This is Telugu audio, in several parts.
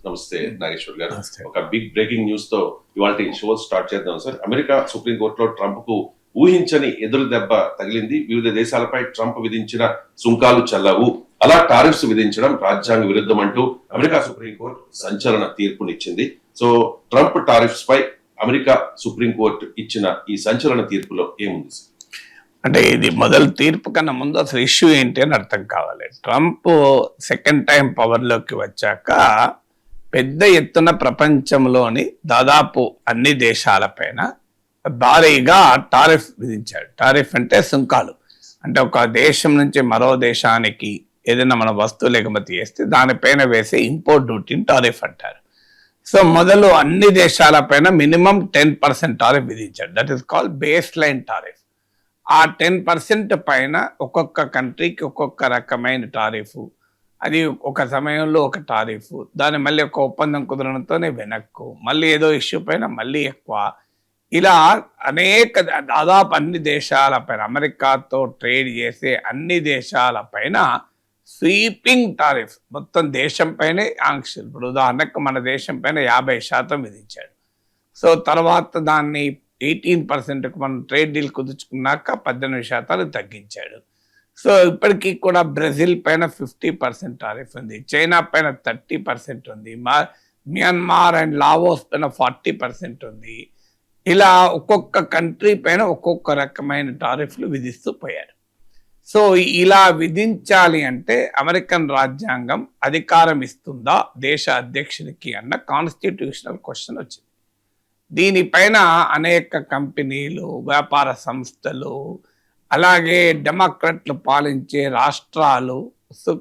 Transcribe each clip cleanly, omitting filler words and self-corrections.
నమస్తే నాగేశ్వర్ గారు. నమస్తే. ఒక బిగ్ బ్రేకింగ్ న్యూస్ తో ఇవాళ షో స్టార్ట్ చేద్దాం సార్. అమెరికా సుప్రీంకోర్టులో ట్రంప్ కు ఊహించని ఎదురు దెబ్బ తగిలింది. వివిధ దేశాలపై ట్రంప్ విధించిన సుంకాలు చెల్లవు, అలా టారిఫ్స్ విధించడం రాజ్యాంగ విరుద్ధం అంటూ అమెరికా సుప్రీంకోర్టు సంచలన తీర్పునిచ్చింది. సో ట్రంప్ టారిఫ్స్ పై అమెరికా సుప్రీంకోర్టు ఇచ్చిన ఈ సంచలన తీర్పులో ఏముంది సార్? అంటే ఇది మొదలు తీర్పు కన్నా ముందు అసలు ఇష్యూ ఏంటి అని అర్థం కావాలి. ట్రంప్ సెకండ్ టైం పవర్లోకి వచ్చాక పెద్ద ఎత్తున ప్రపంచంలోని దాదాపు అన్ని దేశాలపైన భారీగా టారిఫ్ విధించాడు. టారిఫ్ అంటే సుంకాలు. అంటే ఒక దేశం నుంచి మరో దేశానికి ఏదైనా మన వస్తువులు ఎగుమతి చేస్తే దానిపైన వేసే ఇంపోర్ట్ డ్యూటీని టారిఫ్ అంటారు. సో మొదలు అన్ని దేశాలపైన మినిమం 10% టారిఫ్ విధించాడు. That is called baseline tariff. ఆ 10% పైన ఒక్కొక్క కంట్రీకి ఒక్కొక్క రకమైన టారిఫ్. అది ఒక సమయంలో ఒక టారిఫ్, దాన్ని మళ్ళీ ఒక ఒప్పందం కుదరడంతోనే వెనక్కు, మళ్ళీ ఏదో ఇష్యూ పైన మళ్ళీ ఎక్కువ. ఇలా అనేక దాదాపు అన్ని దేశాలపైన, అమెరికాతో ట్రేడ్ చేసే అన్ని దేశాలపైన స్వీపింగ్ టారిఫ్, మొత్తం దేశం పైనే ఆంక్షలు. ఇప్పుడు ఉదాహరణకు మన దేశం పైన 50% విధించాడు. సో తర్వాత దాన్ని 18%కు మనం ట్రేడ్ డీల్ కుదుర్చుకున్నాక 18% తగ్గించాడు. సో ఇప్పటికీ కూడా బ్రెజిల్ పైన 50% టారిఫ్ ఉంది, చైనా పైన 30% ఉంది, మియన్మార్ అండ్ లావోస్ పైన 40% ఉంది. ఇలా ఒక్కొక్క కంట్రీ పైన ఒక్కొక్క రకమైన టారిఫ్లు విధిస్తూ పోయారు. సో ఇలా విధించాలి అంటే అమెరికన్ రాజ్యాంగం అధికారం ఇస్తుందా దేశ అధ్యక్షునికి అన్న కాన్స్టిట్యూషనల్ క్వశ్చన్ వచ్చింది. దీనిపైన అనేక కంపెనీలు, వ్యాపార సంస్థలు, అలాగే డెమోక్రాట్లు పాలించే రాష్ట్రాలు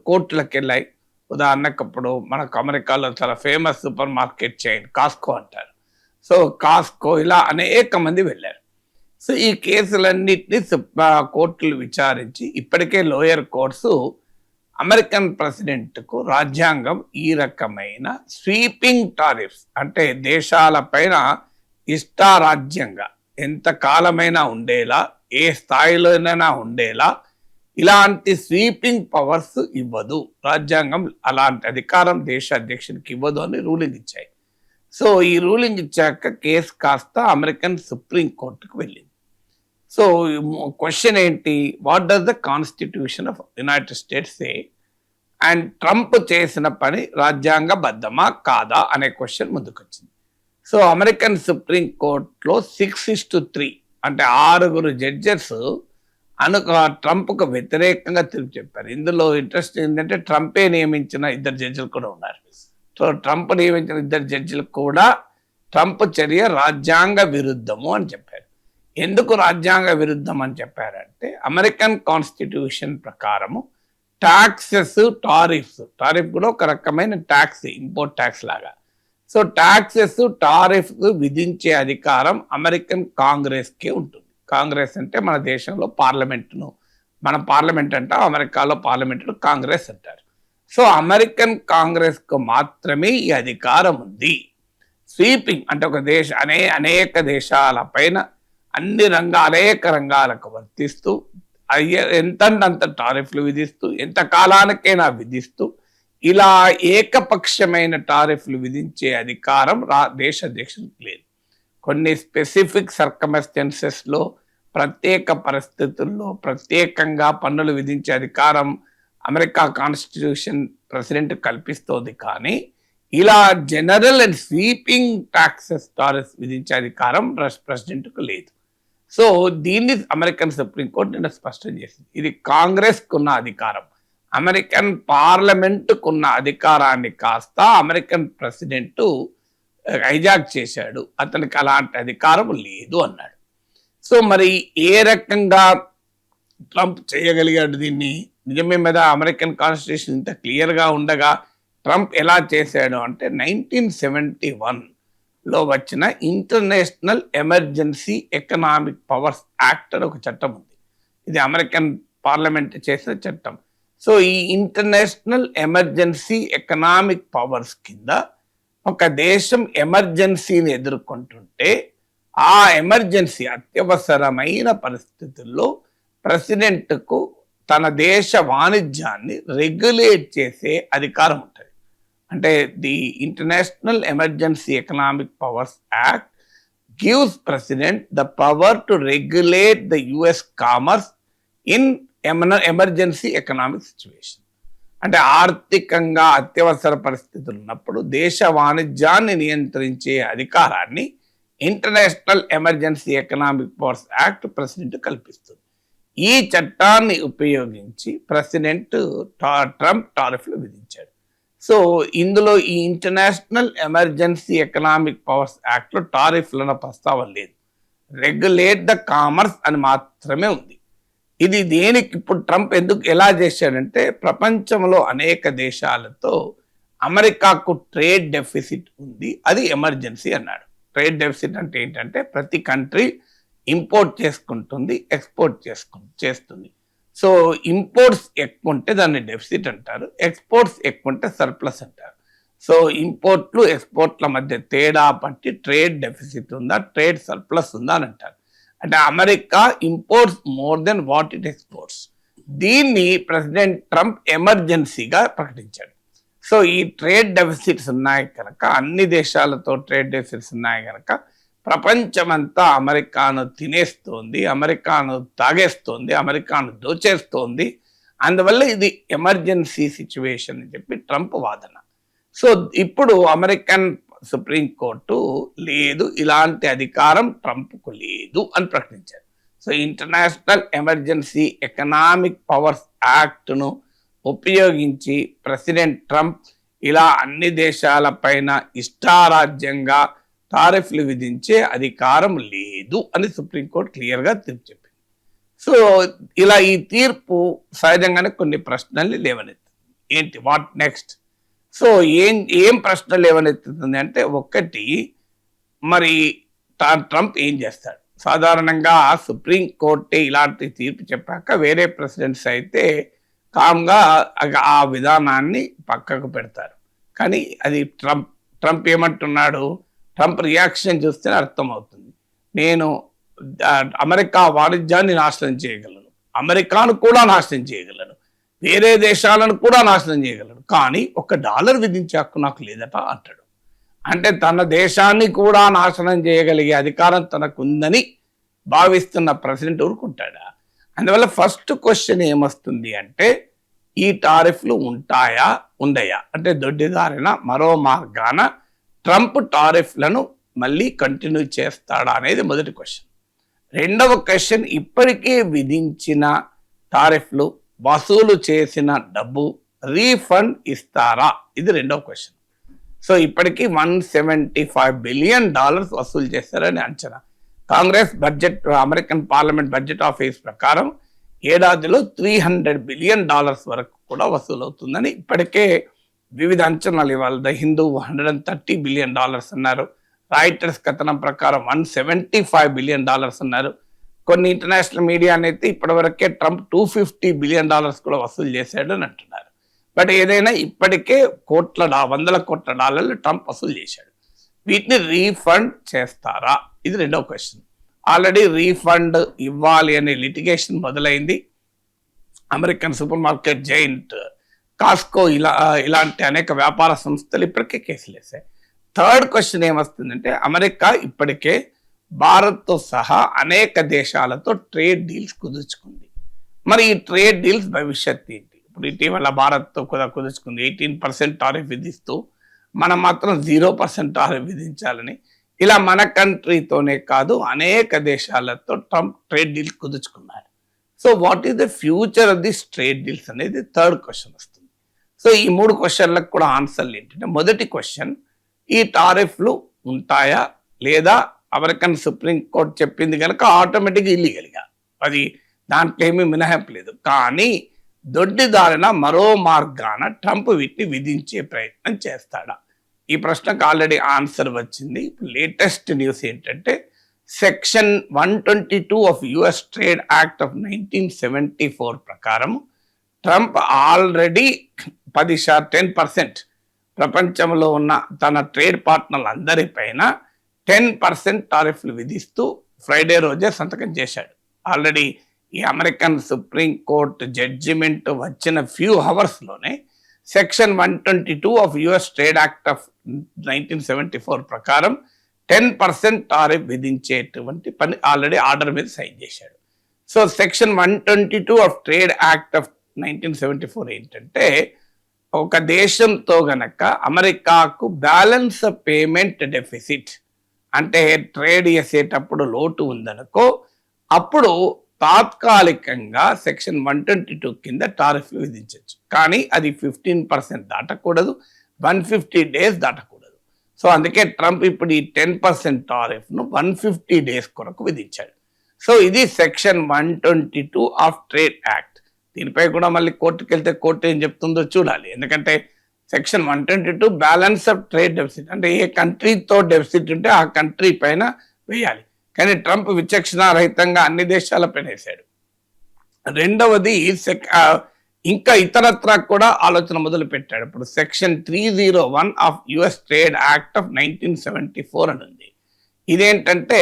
కోర్టులకు వెళ్ళాయి. ఉదాహరణకు ఇప్పుడు మనకు అమెరికాలో చాలా ఫేమస్ సూపర్ మార్కెట్ చైన్ కాస్కో అంటారు. సో కాస్కో, ఇలా అనేక మంది వెళ్ళారు. సో ఈ కేసులన్నింటినీ కోర్టులు విచారించి ఇప్పటికే లోయర్ కోర్ట్స్ అమెరికన్ ప్రెసిడెంట్కు రాజ్యాంగం ఈ రకమైన స్వీపింగ్ టారిఫ్స్, అంటే దేశాలపైన ఇష్టారాజ్యంగా ఎంత కాలమైనా ఉండేలా, ఏ స్థాయిలోనైనా ఉండేలా ఇలాంటి స్వీపింగ్ పవర్స్ ఇవ్వదు రాజ్యాంగం. అలాంటి అధికారం దేశ అధ్యక్షునికి ఇవ్వదు అని రూలింగ్ ఇచ్చాయి. సో ఈ రూలింగ్ ఇచ్చాక కేసు కాస్త అమెరికన్ సుప్రీం కోర్టుకు వెళ్ళింది. సో క్వశ్చన్ ఏంటి, what does the constitution of United states say, and Trump చేసిన పని రాజ్యాంగబద్ధమా కాదా అనే క్వశ్చన్ ముందుకొచ్చింది. సో అమెరికన్ సుప్రీం కోర్టులో 6-3, అంటే 6 జడ్జెస్ ట్రంప్కు వ్యతిరేకంగా తీర్పు చెప్పారు. ఇందులో ఇంట్రెస్ట్ ఏంటంటే ట్రంపే నియమించిన 2 జడ్జిలు కూడా ఉన్నారు. సో ట్రంప్ నియమించిన 2 జడ్జిలు కూడా ట్రంప్ చర్య రాజ్యాంగ విరుద్ధము అని చెప్పారు. ఎందుకు రాజ్యాంగ విరుద్ధం అని చెప్పారంటే అమెరికన్ కాన్స్టిట్యూషన్ ప్రకారము ట్యాక్సెస్, టారిఫ్ కూడా ఒక రకమైన ట్యాక్స్, ఇంపోర్ట్ ట్యాక్స్ లాగా. సో ట్యాక్సెస్, టారిఫ్ విధించే అధికారం అమెరికన్ కాంగ్రెస్కే ఉంటుంది. కాంగ్రెస్ అంటే మన దేశంలో పార్లమెంటును, మన పార్లమెంట్ అంటే అమెరికాలో పార్లమెంటును కాంగ్రెస్ అంటారు. సో అమెరికన్ కాంగ్రెస్కు మాత్రమే ఈ అధికారం ఉంది. స్వీపింగ్ అంటే ఒక అనేక దేశాల పైన అనేక రంగాలకు వర్తిస్తూ ఎంతంత టారిఫ్లు విధిస్తూ, ఎంత కాలానికైనా విధిస్తూ, ఇలా ఏకపక్షమైన టారిఫ్లు విధించే అధికారం దేశ అధ్యక్షుడికి లేదు. కొన్ని స్పెసిఫిక్ సర్కమ్స్టెన్సెస్లో, ప్రత్యేక పరిస్థితుల్లో ప్రత్యేకంగా పన్నులు విధించే అధికారం అమెరికా కాన్స్టిట్యూషన్ ప్రెసిడెంట్ కల్పిస్తోంది. కానీ ఇలా general and sweeping taxes, tariff విధించే అధికారం ప్రెసిడెంట్కు లేదు. సో దీన్ని అమెరికన్ సుప్రీంకోర్టు నిన్న స్పష్టం చేసింది. ఇది కాంగ్రెస్కున్న అధికారం, అమెరికన్ పార్లమెంటుకున్న అధికారాన్ని కాస్త అమెరికన్ ప్రెసిడెంట్ హైజాక్ చేశాడు, అతనికి అలాంటి అధికారం లేదు అన్నాడు. సో మరి ఏ రకంగా ట్రంప్ చేయగలిగాడు దీన్ని? నిజమే మీద అమెరికన్ కాన్స్టిట్యూషన్ ఇంత క్లియర్గా ఉండగా ట్రంప్ ఎలా చేశాడు అంటే 1971లో వచ్చిన international emergency economic powers act అని ఒక చట్టం ఉంది. ఇది అమెరికన్ పార్లమెంట్ చేసిన చట్టం. సో ఈ ఇంటర్నేషనల్ ఎమర్జెన్సీ ఎకనామిక్ పవర్స్ కింద ఒక దేశం ఎమర్జెన్సీని ఎదుర్కొంటుంటే ఆ ఎమర్జెన్సీ, అత్యవసరమైన పరిస్థితుల్లో ప్రెసిడెంట్కు తన దేశ వాణిజ్యాన్ని రెగ్యులేట్ చేసే అధికారం ఉంటుంది. అంటే the international emergency economic powers act gives president the power to regulate the US commerce in emergency economic situation. అంటే ఆర్థికంగా అత్యవసర పరిస్థితులు ఉన్నప్పుడు దేశ వాణిజ్యాన్ని నియంత్రించే అధికారాన్ని international emergency economic powers act president కల్పిస్తుంది. ఈ చట్టాన్ని ఉపయోగించి ప్రెసిడెంట్ ట్రంప్ టారిఫ్లు విధించాడు. సో ఇందులో ఈ ఇంటర్నేషనల్ ఎమర్జెన్సీ ఎకనామిక్ పవర్స్ యాక్ట్లో టారిఫ్లను ప్రస్తావన లేదు, రెగ్యులేట్ ద కామర్స్ అని మాత్రమే ఉంది. ఇది దేనికి ఇప్పుడు ట్రంప్ ఎలా చేశాడంటే, ప్రపంచంలో అనేక దేశాలతో అమెరికాకు ట్రేడ్ డెఫిసిట్ ఉంది, అది ఎమర్జెన్సీ అన్నాడు. ట్రేడ్ డెఫిసిట్ అంటే ఏంటంటే ప్రతి కంట్రీ ఇంపోర్ట్ చేసుకుంటుంది, ఎక్స్పోర్ట్ చేస్తుంది. సో ఇంపోర్ట్స్ ఎక్కువ ఉంటే దాన్ని డెఫిసిట్ అంటారు, ఎక్స్పోర్ట్స్ ఎక్కువ ఉంటే సర్ప్లస్ అంటారు. సో ఇంపోర్ట్లు ఎక్స్పోర్ట్ల మధ్య తేడా బట్టి ట్రేడ్ డెఫిసిట్ ఉందా, ట్రేడ్ సర్ప్లస్ ఉందా అని అంటారు. అంటే America imports more than what it exports. దీన్ని ప్రెసిడెంట్ ట్రంప్ ఎమర్జెన్సీగా ప్రకటించాడు. సో ఈ ట్రేడ్ డెఫిసిట్స్ ఉన్నాయి కనుక, అన్ని దేశాలతో ట్రేడ్ డెఫిసిట్స్ ఉన్నాయి కనుక ప్రపంచమంతా అమెరికాను తినేస్తోంది, అమెరికాను తాగేస్తోంది, అమెరికాను దోచేస్తోంది. అందువల్ల ఇది ఎమర్జెన్సీ సిచ్యువేషన్ అని చెప్పి ట్రంప్ వాదన. సో ఇప్పుడు అమెరికన్ సుప్రీంకోర్టు లేదు, ఇలాంటి అధికారం ట్రంప్కు లేదు అని ప్రకటించారు. So international emergency economic powers యాక్ట్ను ఉపయోగించి ప్రెసిడెంట్ ట్రంప్ ఇలా అన్ని దేశాలపైన ఇష్టారాజ్యంగా టారిఫ్లు విధించే అధికారం లేదు అని సుప్రీంకోర్టు క్లియర్గా తీర్పు చెప్పింది. సో ఇలా ఈ తీర్పు సహజంగానే కొన్ని ప్రశ్నల్ని లేవనెత్తుంది. ఏంటి వాట్ నెక్స్ట్? సో ఏం ప్రశ్నలు లేవనెత్తుతుంది అంటే, ఒకటి, మరి ట్రంప్ ఏం చేస్తాడు? సాధారణంగా సుప్రీంకోర్టే ఇలాంటి తీర్పు చెప్పాక వేరే ప్రెసిడెంట్స్ అయితే కామ్గా ఆ విధానాన్ని పక్కకు పెడతారు. కానీ అది ట్రంప్ ఏమంటున్నాడు? ట్రంప్ రియాక్షన్ చూస్తే అర్థమవుతుంది. నేను అమెరికా వాణిజ్యాన్ని నాశనం చేయగలను, అమెరికాను కూడా నాశనం చేయగలను, వేరే దేశాలను కూడా నాశనం చేయగలను, కానీ $1 విధించే హక్కు నాకు లేదట అంటాడు. అంటే తన దేశాన్ని కూడా నాశనం చేయగలిగే అధికారం తనకు ఉందని భావిస్తున్న ప్రెసిడెంట్ ఊరుకుంటాడా? అందువల్ల ఫస్ట్ క్వశ్చన్ ఏమొస్తుంది అంటే, ఈ టారిఫ్లు ఉంటాయా, ఉండయా? అంటే దొడ్డిదారిన మరో మార్గాన ట్రంప్ టారిఫ్లను మళ్ళీ కంటిన్యూ చేస్తాడా అనేది మొదటి క్వశ్చన్. రెండవ క్వశ్చన్, ఇప్పటికే విధించిన టారిఫ్లు వసూలు చేసిన డబ్బు రీఫండ్ ఇస్తారా? ఇది రెండవ క్వశ్చన్. సో ఇప్పటికీ $175 బిలియన్ వసూలు చేస్తారని అంచనా. Congress budget, American parliament budget office ప్రకారం ఏడాదిలో $300 బిలియన్ వరకు కూడా వసూలు అవుతుందని ఇప్పటికే వివిధ అంచనాలు. ఇవాళ ద హిందూ $130 బిలియన్ అన్నారు, రాయిటర్స్ కథనం ప్రకారం $175 బిలియన్ అన్నారు. కొన్ని ఇంటర్నేషనల్ మీడియా అయితే ఇప్పటివరకే ట్రంప్ $250 బిలియన్ కూడా వసూలు చేశాడు అని అంటున్నారు. బట్ ఏదైనా ఇప్పటికే $100 కోట్ల ట్రంప్ వసూలు చేశాడు. వీటిని రీఫండ్ చేస్తారా? ఇది రెండవ క్వశ్చన్. ఆల్రెడీ రీఫండ్ ఇవ్వాలి అనే లిటిగేషన్ మొదలైంది. అమెరికన్ సూపర్ మార్కెట్ జైంట్ కాస్కో ఇలాంటి అనేక వ్యాపార సంస్థలు ఇప్పటికే కేసులు వేసాయి. థర్డ్ క్వశ్చన్ ఏమొస్తుందంటే, అమెరికా ఇప్పటికే భారత్తో సహా అనేక దేశాలతో ట్రేడ్ డీల్స్ కుదుర్చుకుంది. మరి ఈ ట్రేడ్ డీల్స్ భవిష్యత్తు ఏంటి? ఇప్పుడు ఇటీవల భారత్తో కూడా కుదుర్చుకుంది 18% టారిఫ్ విధిస్తూ, మనం మాత్రం 0% టారిఫ్ విధించాలని. ఇలా మన కంట్రీతోనే కాదు అనేక దేశాలతో ట్రంప్ ట్రేడ్ డీల్స్ కుదుర్చుకున్నారు. So what is the future of this trade deals అనేది థర్డ్ క్వశ్చన్ వస్తుంది. సో ఈ 3 క్వశ్చన్లకు కూడా ఆన్సర్లు ఏంటంటే, మొదటి క్వశ్చన్, ఈ టారిఫ్లు ఉంటాయా లేదా? అమెరికన్ సుప్రీంకోర్టు చెప్పింది కనుక ఆటోమేటిక్గా ఇల్లీగల్గా, అది దాంట్లో ఏమీ మినహాయింపు లేదు. కానీ దొడ్డిదారిన మరో మార్గాన ట్రంప్ వీటిని విధించే ప్రయత్నం చేస్తాడా? ఈ ప్రశ్నకు ఆల్రెడీ ఆన్సర్ వచ్చింది. ఇప్పుడు లేటెస్ట్ న్యూస్ ఏంటంటే, section 122 of US trade act of 1974 ప్రకారం ట్రంప్ ఆల్రెడీ 10% ప్రపంచంలో ఉన్న తన ట్రేడ్ పార్ట్నర్లు అందరిపైన 10% టారిఫ్లు విధిస్తూ ఫ్రైడే రోజే సంతకం చేశాడు. ఆల్రెడీ ఈ అమెరికన్ సుప్రీంకోర్టు జడ్జిమెంట్ వచ్చిన ఫ్యూ అవర్స్లోనే section 122 of US trade act of 1974 ప్రకారం 10% టారిఫ్ విధించేటువంటి పని ఆల్రెడీ ఆర్డర్ మీద సైన్ చేశాడు. So section 122 of trade act of 1974 ఏంటంటే, ఒక దేశంతో గనక అమెరికాకు బ్యాలెన్స్ పేమెంట్ డెఫిసిట్ అంటే ట్రేడ్ చేసేటప్పుడు లోటు ఉందనుకో, అప్పుడు తాత్కాలికంగా సెక్షన్ 122 కింద టారిఫ్లు విధించవచ్చు. కానీ అది 15% దాటకూడదు, 150 డేస్ దాటకూడదు. సో అందుకే ట్రంప్ ఇప్పుడు ఈ 10% టారిఫ్ను 150 డేస్ కొరకు విధించాడు. సో ఇది సెక్షన్ 122 ఆఫ్ ట్రేడ్ యాక్ట్. దీనిపై కూడా మళ్ళీ కోర్టుకు వెళ్తే కోర్టు ఏం చెప్తుందో చూడాలి. ఎందుకంటే section 122 balance of trade deficit అంటే ఏ కంట్రీతో డెఫిసిట్ ఉంటే ఆ కంట్రీ పైన వేయాలి. కానీ ట్రంప్ విచక్షణారహితంగా అన్ని దేశాలపైన వేశాడు. రెండవది ఇంకా ఇతరత్ర కూడా ఆలోచన మొదలు పెట్టాడు. ఇప్పుడు section 301 of US trade act of 1974 అని ఉంది. ఇదేంటంటే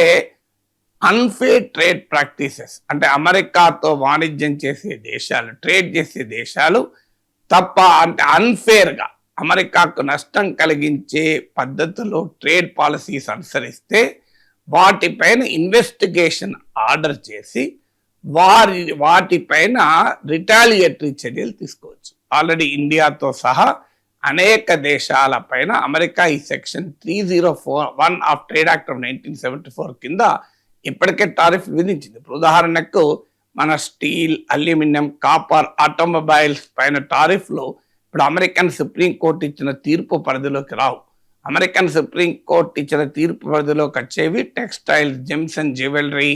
అన్ఫేర్ ట్రేడ్ ప్రాక్టీసెస్ అంటే అమెరికాతో వాణిజ్యం చేసే దేశాలు, ట్రేడ్ చేసే దేశాలు తప్ప అంటే అన్ఫేర్గా అమెరికాకు నష్టం కలిగించే పద్ధతిలో ట్రేడ్ పాలసీస్ అనుసరిస్తే వాటిపైన ఇన్వెస్టిగేషన్ ఆర్డర్ చేసి వాటిపైన రిటాలియేటరీ చర్యలు తీసుకోవచ్చు. ఆల్రెడీ ఇండియాతో సహా అనేక దేశాల పైన అమెరికా ఈ section 301 of trade act of 1974 కింద ఇప్పటికే టారిఫ్ విధించింది. ఇప్పుడు ఉదాహరణకు మన స్టీల్, అల్యూమినియం, కాపర్, ఆటోమొబైల్స్ పైన టారిఫ్లు ఇప్పుడు అమెరికన్ సుప్రీం కోర్టు ఇచ్చిన తీర్పు పరిధిలోకి రావు. అమెరికన్ సుప్రీం కోర్టు ఇచ్చిన తీర్పు పరిధిలోకి వచ్చేవి textiles, gems and jewellery,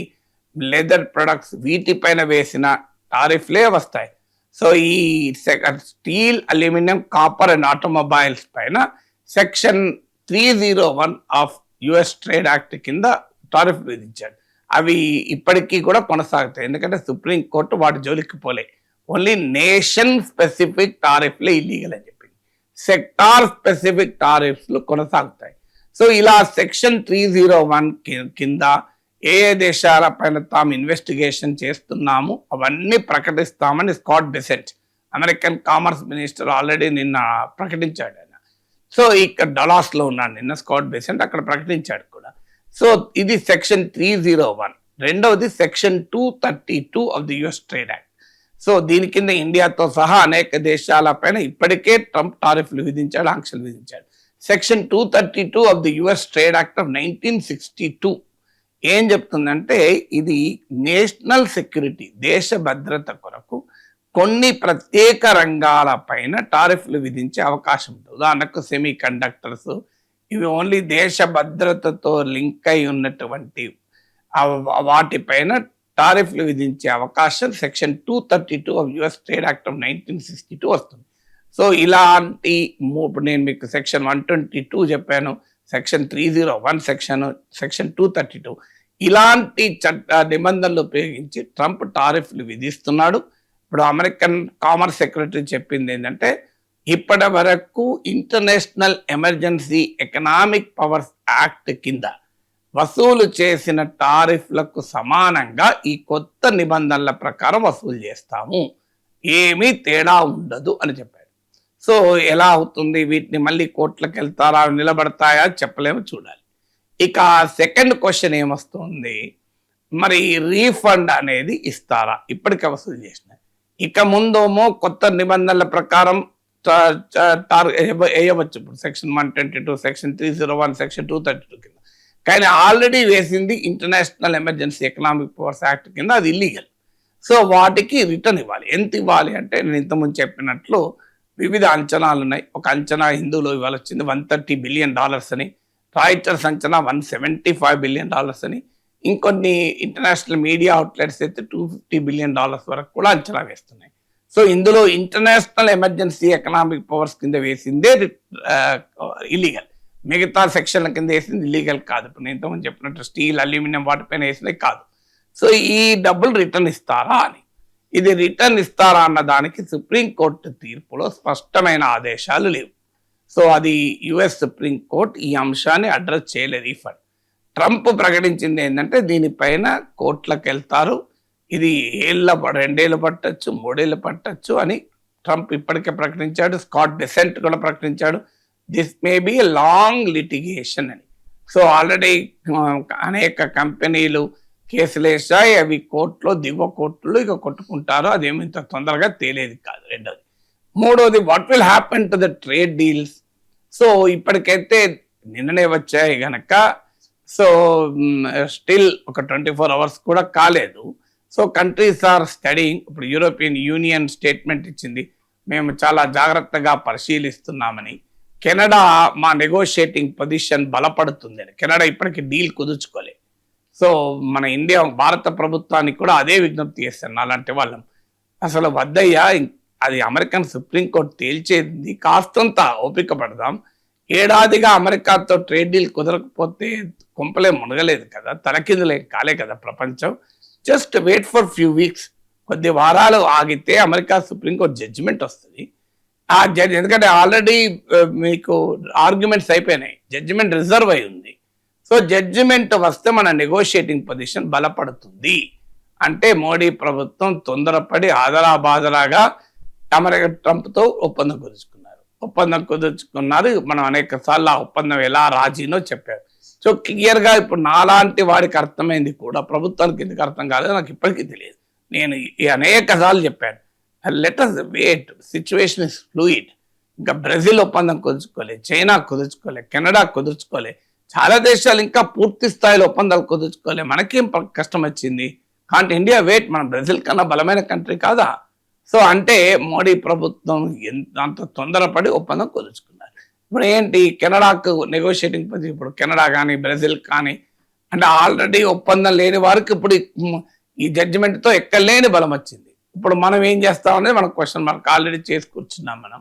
leather products, వీటిపైన వేసిన టారిఫ్లే వస్తాయి. సో ఈ steel, aluminium, copper and automobiles పైన section 301 of US trade act కింద టారిఫ్ విధించాడు. అవి ఇప్పటికీ కూడా కొనసాగుతాయి. ఎందుకంటే సుప్రీం కోర్టు వాటి జోలికి పోలే. ఓన్లీ నేషన్ స్పెసిఫిక్ టారిఫ్లే ఇల్లీగల్ అని చెప్పింది. సెక్టార్ స్పెసిఫిక్ టారిఫ్లు కొనసాగుతాయి. సో ఇలా సెక్షన్ 301 కింద ఏ దేశాల పైన తాము ఇన్వెస్టిగేషన్ చేస్తున్నాము అవన్నీ ప్రకటిస్తామని Scott Besant American commerce minister already నిన్న ప్రకటించాడు. ఆయన సో ఇక్కడ డలాస్లో ఉన్నాడు నిన్న స్కాట్ బెసెంట్, అక్కడ ప్రకటించాడు కూడా. సో ఇది సెక్షన్ 301. రెండవది section 232 of the US trade act. So దీని కింద ఇండియాతో సహా అనేక దేశాలపైన ఇప్పటికే ట్రంప్ టారిఫ్లు విధించాడు, ఆంక్షలు విధించాడు. Section 232 of the US trade act of 1962 ఏం చెప్తుందంటే, ఇది నేషనల్ సెక్యూరిటీ, దేశ భద్రత కొరకు కొన్ని ప్రత్యేక రంగాల పైన టారిఫ్లు విధించే అవకాశం ఉంటుంది. ఉదాహరణకు సెమీ కండక్టర్స్, ఇవి ఓన్లీ దేశ భద్రతతో లింక్ అయి ఉన్నటువంటి వాటిపైన టారిఫ్లు విధించే అవకాశం section 232 of US trade act of 1962 వస్తుంది. సో ఇలాంటి ఇప్పుడు నేను మీకు సెక్షన్ 122 చెప్పాను, సెక్షన్ 301 సెక్షన్ 232 ఇలాంటి నిబంధనలు ఉపయోగించి ట్రంప్ టారిఫ్లు విధిస్తున్నాడు. ఇప్పుడు అమెరికన్ కామర్స్ సెక్రటరీ చెప్పింది ఏంటంటే, ఇప్పటి వరకు international emergency economic powers act కింద వసూలు చేసిన టారిఫ్లకు సమానంగా ఈ కొత్త నిబంధనల ప్రకారం వసూలు చేస్తాము, ఏమీ తేడా ఉండదు అని చెప్పాడు. సో ఎలా అవుతుంది, వీటిని మళ్ళీ కోర్టులకు వెళ్తారా, నిలబడతాయా చెప్పలేము, చూడాలి. ఇక సెకండ్ క్వశ్చన్ ఏమొస్తుంది, మరి రీఫండ్ అనేది ఇస్తారా ఇప్పటికే వసూలు చేసిన. ఇక ముందేమో కొత్త నిబంధనల ప్రకారం వేయవచ్చు. ఇప్పుడు సెక్షన్ 122, సెక్షన్ 301, సెక్షన్ 232 కింద. కానీ ఆల్రెడీ వేసింది international emergency economic powers act కింద, అది ఇల్లీగల్. సో వాటికి రిటర్న్ ఇవ్వాలి. ఎంత ఇవ్వాలి అంటే, నేను ఇంతకుముందు చెప్పినట్లు వివిధ అంచనాలు ఉన్నాయి. ఒక అంచనా హిందూలో ఇవాళ వచ్చింది $130 బిలియన్ అని, రాయిటర్స్ అంచనా $175 బిలియన్ అని, ఇంకొన్ని ఇంటర్నేషనల్ మీడియా అవుట్లెట్స్ అయితే $250 బిలియన్ వరకు కూడా అంచనా వేస్తున్నాయి. సో ఇందులో ఇంటర్నేషనల్ ఎమర్జెన్సీ ఎకనామిక్ పవర్స్ కింద వేసిందే ఇల్లీగల్, మిగతా సెక్షన్ల కింద వేసింది ఇల్లీగల్ కాదు. ఇప్పుడు నేను ఇంతకుముందు చెప్పినట్టు స్టీల్, అల్యూమినియం వాటిపైన వేసినవి కాదు. సో ఈ డబ్బులు రిటర్న్ ఇస్తారా అని, ఇది రిటర్న్ ఇస్తారా అన్న దానికి సుప్రీంకోర్టు తీర్పులో స్పష్టమైన ఆదేశాలు లేవు. సో అది యుఎస్ సుప్రీంకోర్టు ఈ అంశాన్ని అడ్రస్ చేయలేదు. రీఫండ్ ట్రంప్ ప్రకటించింది ఏంటంటే, దీనిపైన కోర్టులకు వెళ్తారు, ఇది 2 ఏళ్ళు పట్టచ్చు, 3 ఏళ్ళు పట్టచ్చు అని ట్రంప్ ఇప్పటికే ప్రకటించాడు, స్కాట్ బెసెంట్ కూడా ప్రకటించాడు, this may be long litigation అని. సో ఆల్రెడీ అనేక కంపెనీలు కేసులు వేసాయి, అవి కోర్టులో దిగువ కోర్టులో ఇక కొట్టుకుంటారు, అదేమి ఇంత తొందరగా తేలేది కాదు. రెండోది. మూడోది, what will happen to the trade deals. So ఇప్పటికైతే నిన్ననే వచ్చాయి గనక, సో స్టిల్ ఒక 24 hours కూడా కాలేదు. So countries are studying. ఇప్పుడు యూరోపియన్ యూనియన్ స్టేట్మెంట్ ఇచ్చింది, మేము చాలా జాగ్రత్తగా పరిశీలిస్తున్నామని. కెనడా మా నెగోషియేటింగ్ పొజిషన్ బలపడుతుందని. కెనడా ఇప్పటికీ డీల్ కుదుర్చుకోలే. సో మన ఇండియా భారత ప్రభుత్వానికి కూడా అదే విజ్ఞప్తి చేస్తాను అలాంటి వాళ్ళం, అసలు వద్దయ్యా, అది అమెరికన్ సుప్రీంకోర్టు తేల్చేది, కాస్తంత ఓపిక పడదాం. ఏడాదిగా అమెరికాతో ట్రేడ్ డీల్ కుదరకపోతే కొంపలే మునగలేదు కదా, తలకిందులే కాలే కదా ప్రపంచం. Just wait for few weeks, కొద్ది వారాలు ఆగితే అమెరికా సుప్రీంకోర్టు జడ్జిమెంట్ వస్తుంది. ఆ జడ్జి, ఎందుకంటే ఆల్రెడీ మీకు ఆర్గ్యుమెంట్స్ అయిపోయినాయి, జడ్జిమెంట్ రిజర్వ్ అయి ఉంది. సో జడ్జిమెంట్ వస్తే మన నెగోషియేటింగ్ పొజిషన్ బలపడుతుంది. అంటే మోడీ ప్రభుత్వం తొందరపడి ఆదరాబాదరాగా అమెరికా ట్రంప్తో ఒప్పందం కుదుర్చుకున్నారు. మనం అనేక సార్లు ఆ ఒప్పందం ఎలా రాజీనో చెప్పారు. సో క్లియర్గా ఇప్పుడు నాలాంటి వాడికి అర్థమైంది కూడా, ప్రభుత్వానికి ఎందుకు అర్థం కాలేదో నాకు ఇప్పటికీ తెలియదు. నేను అనేక సార్లు చెప్పాను, let us wait, situation is fluid. ఇంకా బ్రెజిల్ ఒప్పందం కుదుర్చుకోలే, చైనా కుదుర్చుకోలే, కెనడా కుదుర్చుకోలే, చాలా దేశాలు ఇంకా పూర్తి స్థాయిలో ఒప్పందాలు కుదుర్చుకోలే. మనకేం కష్టం వచ్చింది? కాంట్ ఇండియా వెయిట్, మన బ్రెజిల్ కన్నా బలమైన కంట్రీ కాదా? సో అంటే మోడీ ప్రభుత్వం అంత తొందరపడి ఒప్పందం కుదుర్చుకున్నారు. ఇప్పుడు ఏంటి, కెనడాకు నెగోషియేటింగ్ పొజిషన్, ఇప్పుడు కెనడా కానీ బ్రెజిల్ కానీ అంటే ఆల్రెడీ ఒప్పందం లేని వారికి ఇప్పుడు ఈ జడ్జిమెంట్తో ఎక్కలేని బలం వచ్చింది. ఇప్పుడు మనం ఏం చేస్తామనేది మనకు క్వశ్చన్ మార్క్, ఆల్రెడీ చేసి కూర్చున్నాం మనం.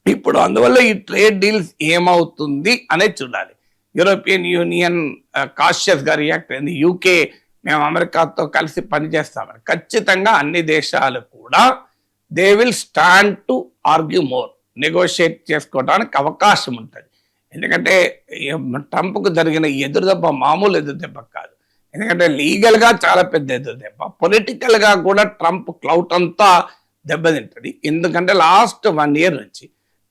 ఇప్పుడు అందువల్ల ఈ ట్రేడ్ డీల్స్ ఏమవుతుంది అనేది చూడాలి. యూరోపియన్ యూనియన్ కాషియస్గా రియాక్ట్ అయింది. యూకే మేము అమెరికాతో కలిసి పనిచేస్తామని. ఖచ్చితంగా అన్ని దేశాలు కూడా they will stand to argue more, negotiate చేసుకోవడానికి అవకాశం ఉంటుంది. ఎందుకంటే ట్రంప్కు జరిగిన ఎదురుదెబ్బ మామూలు ఎదురుదెబ్బ కాదు. ఎందుకంటే లీగల్గా చాలా పెద్ద ఎదురుదెబ్బ, పొలిటికల్గా కూడా ట్రంప్ క్లౌట్ అంతా దెబ్బతింటుంది. ఎందుకంటే లాస్ట్ 1 year నుంచి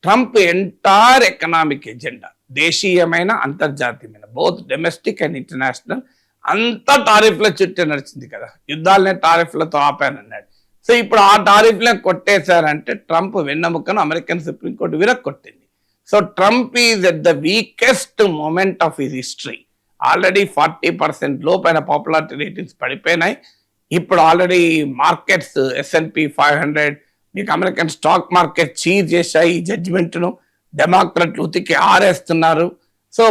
ట్రంప్ ఎంటైర్ ఎకనామిక్ ఎజెండా, దేశీయమైన అంతర్జాతీయమైన, బోత్ డొమెస్టిక్ అండ్ ఇంటర్నేషనల్, అంతా టారిఫ్ల చుట్టూ నడిచింది కదా. యుద్ధాలనే టారిఫ్లతో ఆపానన్నాడు. సో ఇప్పుడు ఆ టారిఫ్లే కొట్టేశారంటే ట్రంప్ వెన్నెముకను అమెరికన్ సుప్రీంకోర్టు విరక్కొట్టింది. So Trump is at the weakest moment of his history. Already 40% లోపైన పాపులారిటీ రేటింగ్స్ పడిపోయినాయి. ఇప్పుడు ఆల్రెడీ మార్కెట్స్ S&P 500, మీకు అమెరికన్ స్టాక్ మార్కెట్ చీజ్ చేశాయి ఈ జడ్జిమెంట్ను. డెమోక్రట్లు ఉతికి ఆరేస్తున్నారు. సో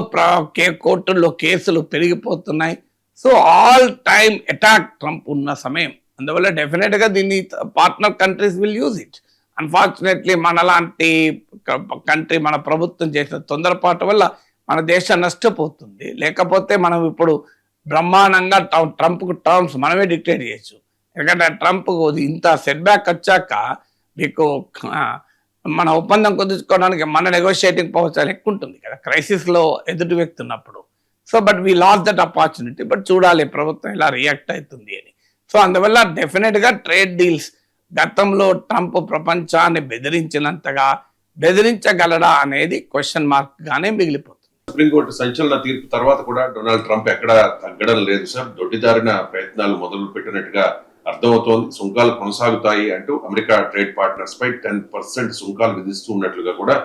కోర్టుల్లో కేసులు పెరిగిపోతున్నాయి. So all time attack Trump ఉన్న సమయం. అందువల్ల డెఫినెట్గా దీన్ని partner countries will use it. Unfortunately మనలాంటి కంట్రీ, మన ప్రభుత్వం చేసిన తొందరపాటు వల్ల మన దేశం నష్టపోతుంది. లేకపోతే మనం ఇప్పుడు బ్రహ్మాండంగా ట్రంప్కు టర్మ్స్ మనమే డిక్టేట్ చేయొచ్చు. ఎందుకంటే ట్రంప్ ఇంత సెట్ బ్యాక్ వచ్చాక మీకు మన ఒప్పందం కుదుర్చుకోవడానికి మన నెగోషియేటింగ్ పవర్ చాలా ఎక్కువ ఉంటుంది కదా క్రైసిస్లో ఎదుటి వ్యక్తి ఉన్నప్పుడు. So but we last that opportunity. But చూడాలి ప్రభుత్వం ఎలా రియాక్ట్ అవుతుంది అని. సో అందువల్ల డెఫినెట్గా ట్రేడ్ డీల్స్ గతంలో ట్రంప్ ప్రపంచాన్ని బెదిరించినంతగా బెదిరించగలడా అనేది క్వశ్చన్ మార్క్ గానే మిగిలిపోతుంది. సుప్రీంకోర్టు సంచలన తీర్పు తర్వాత కూడా డొనాల్డ్ ట్రంప్ ఎక్కడా తగ్గడం లేదు సార్. దొడ్డిదారిన ప్రయత్నాలు మొదలు పెట్టినట్టుగా అర్థమవుతోంది. సుంకాలు కొనసాగుతాయి అంటూ అమెరికా ట్రేడ్ పార్ట్నర్స్ పై 10% సుంకాలు విధిస్తూ ఉన్నట్లుగా కూడా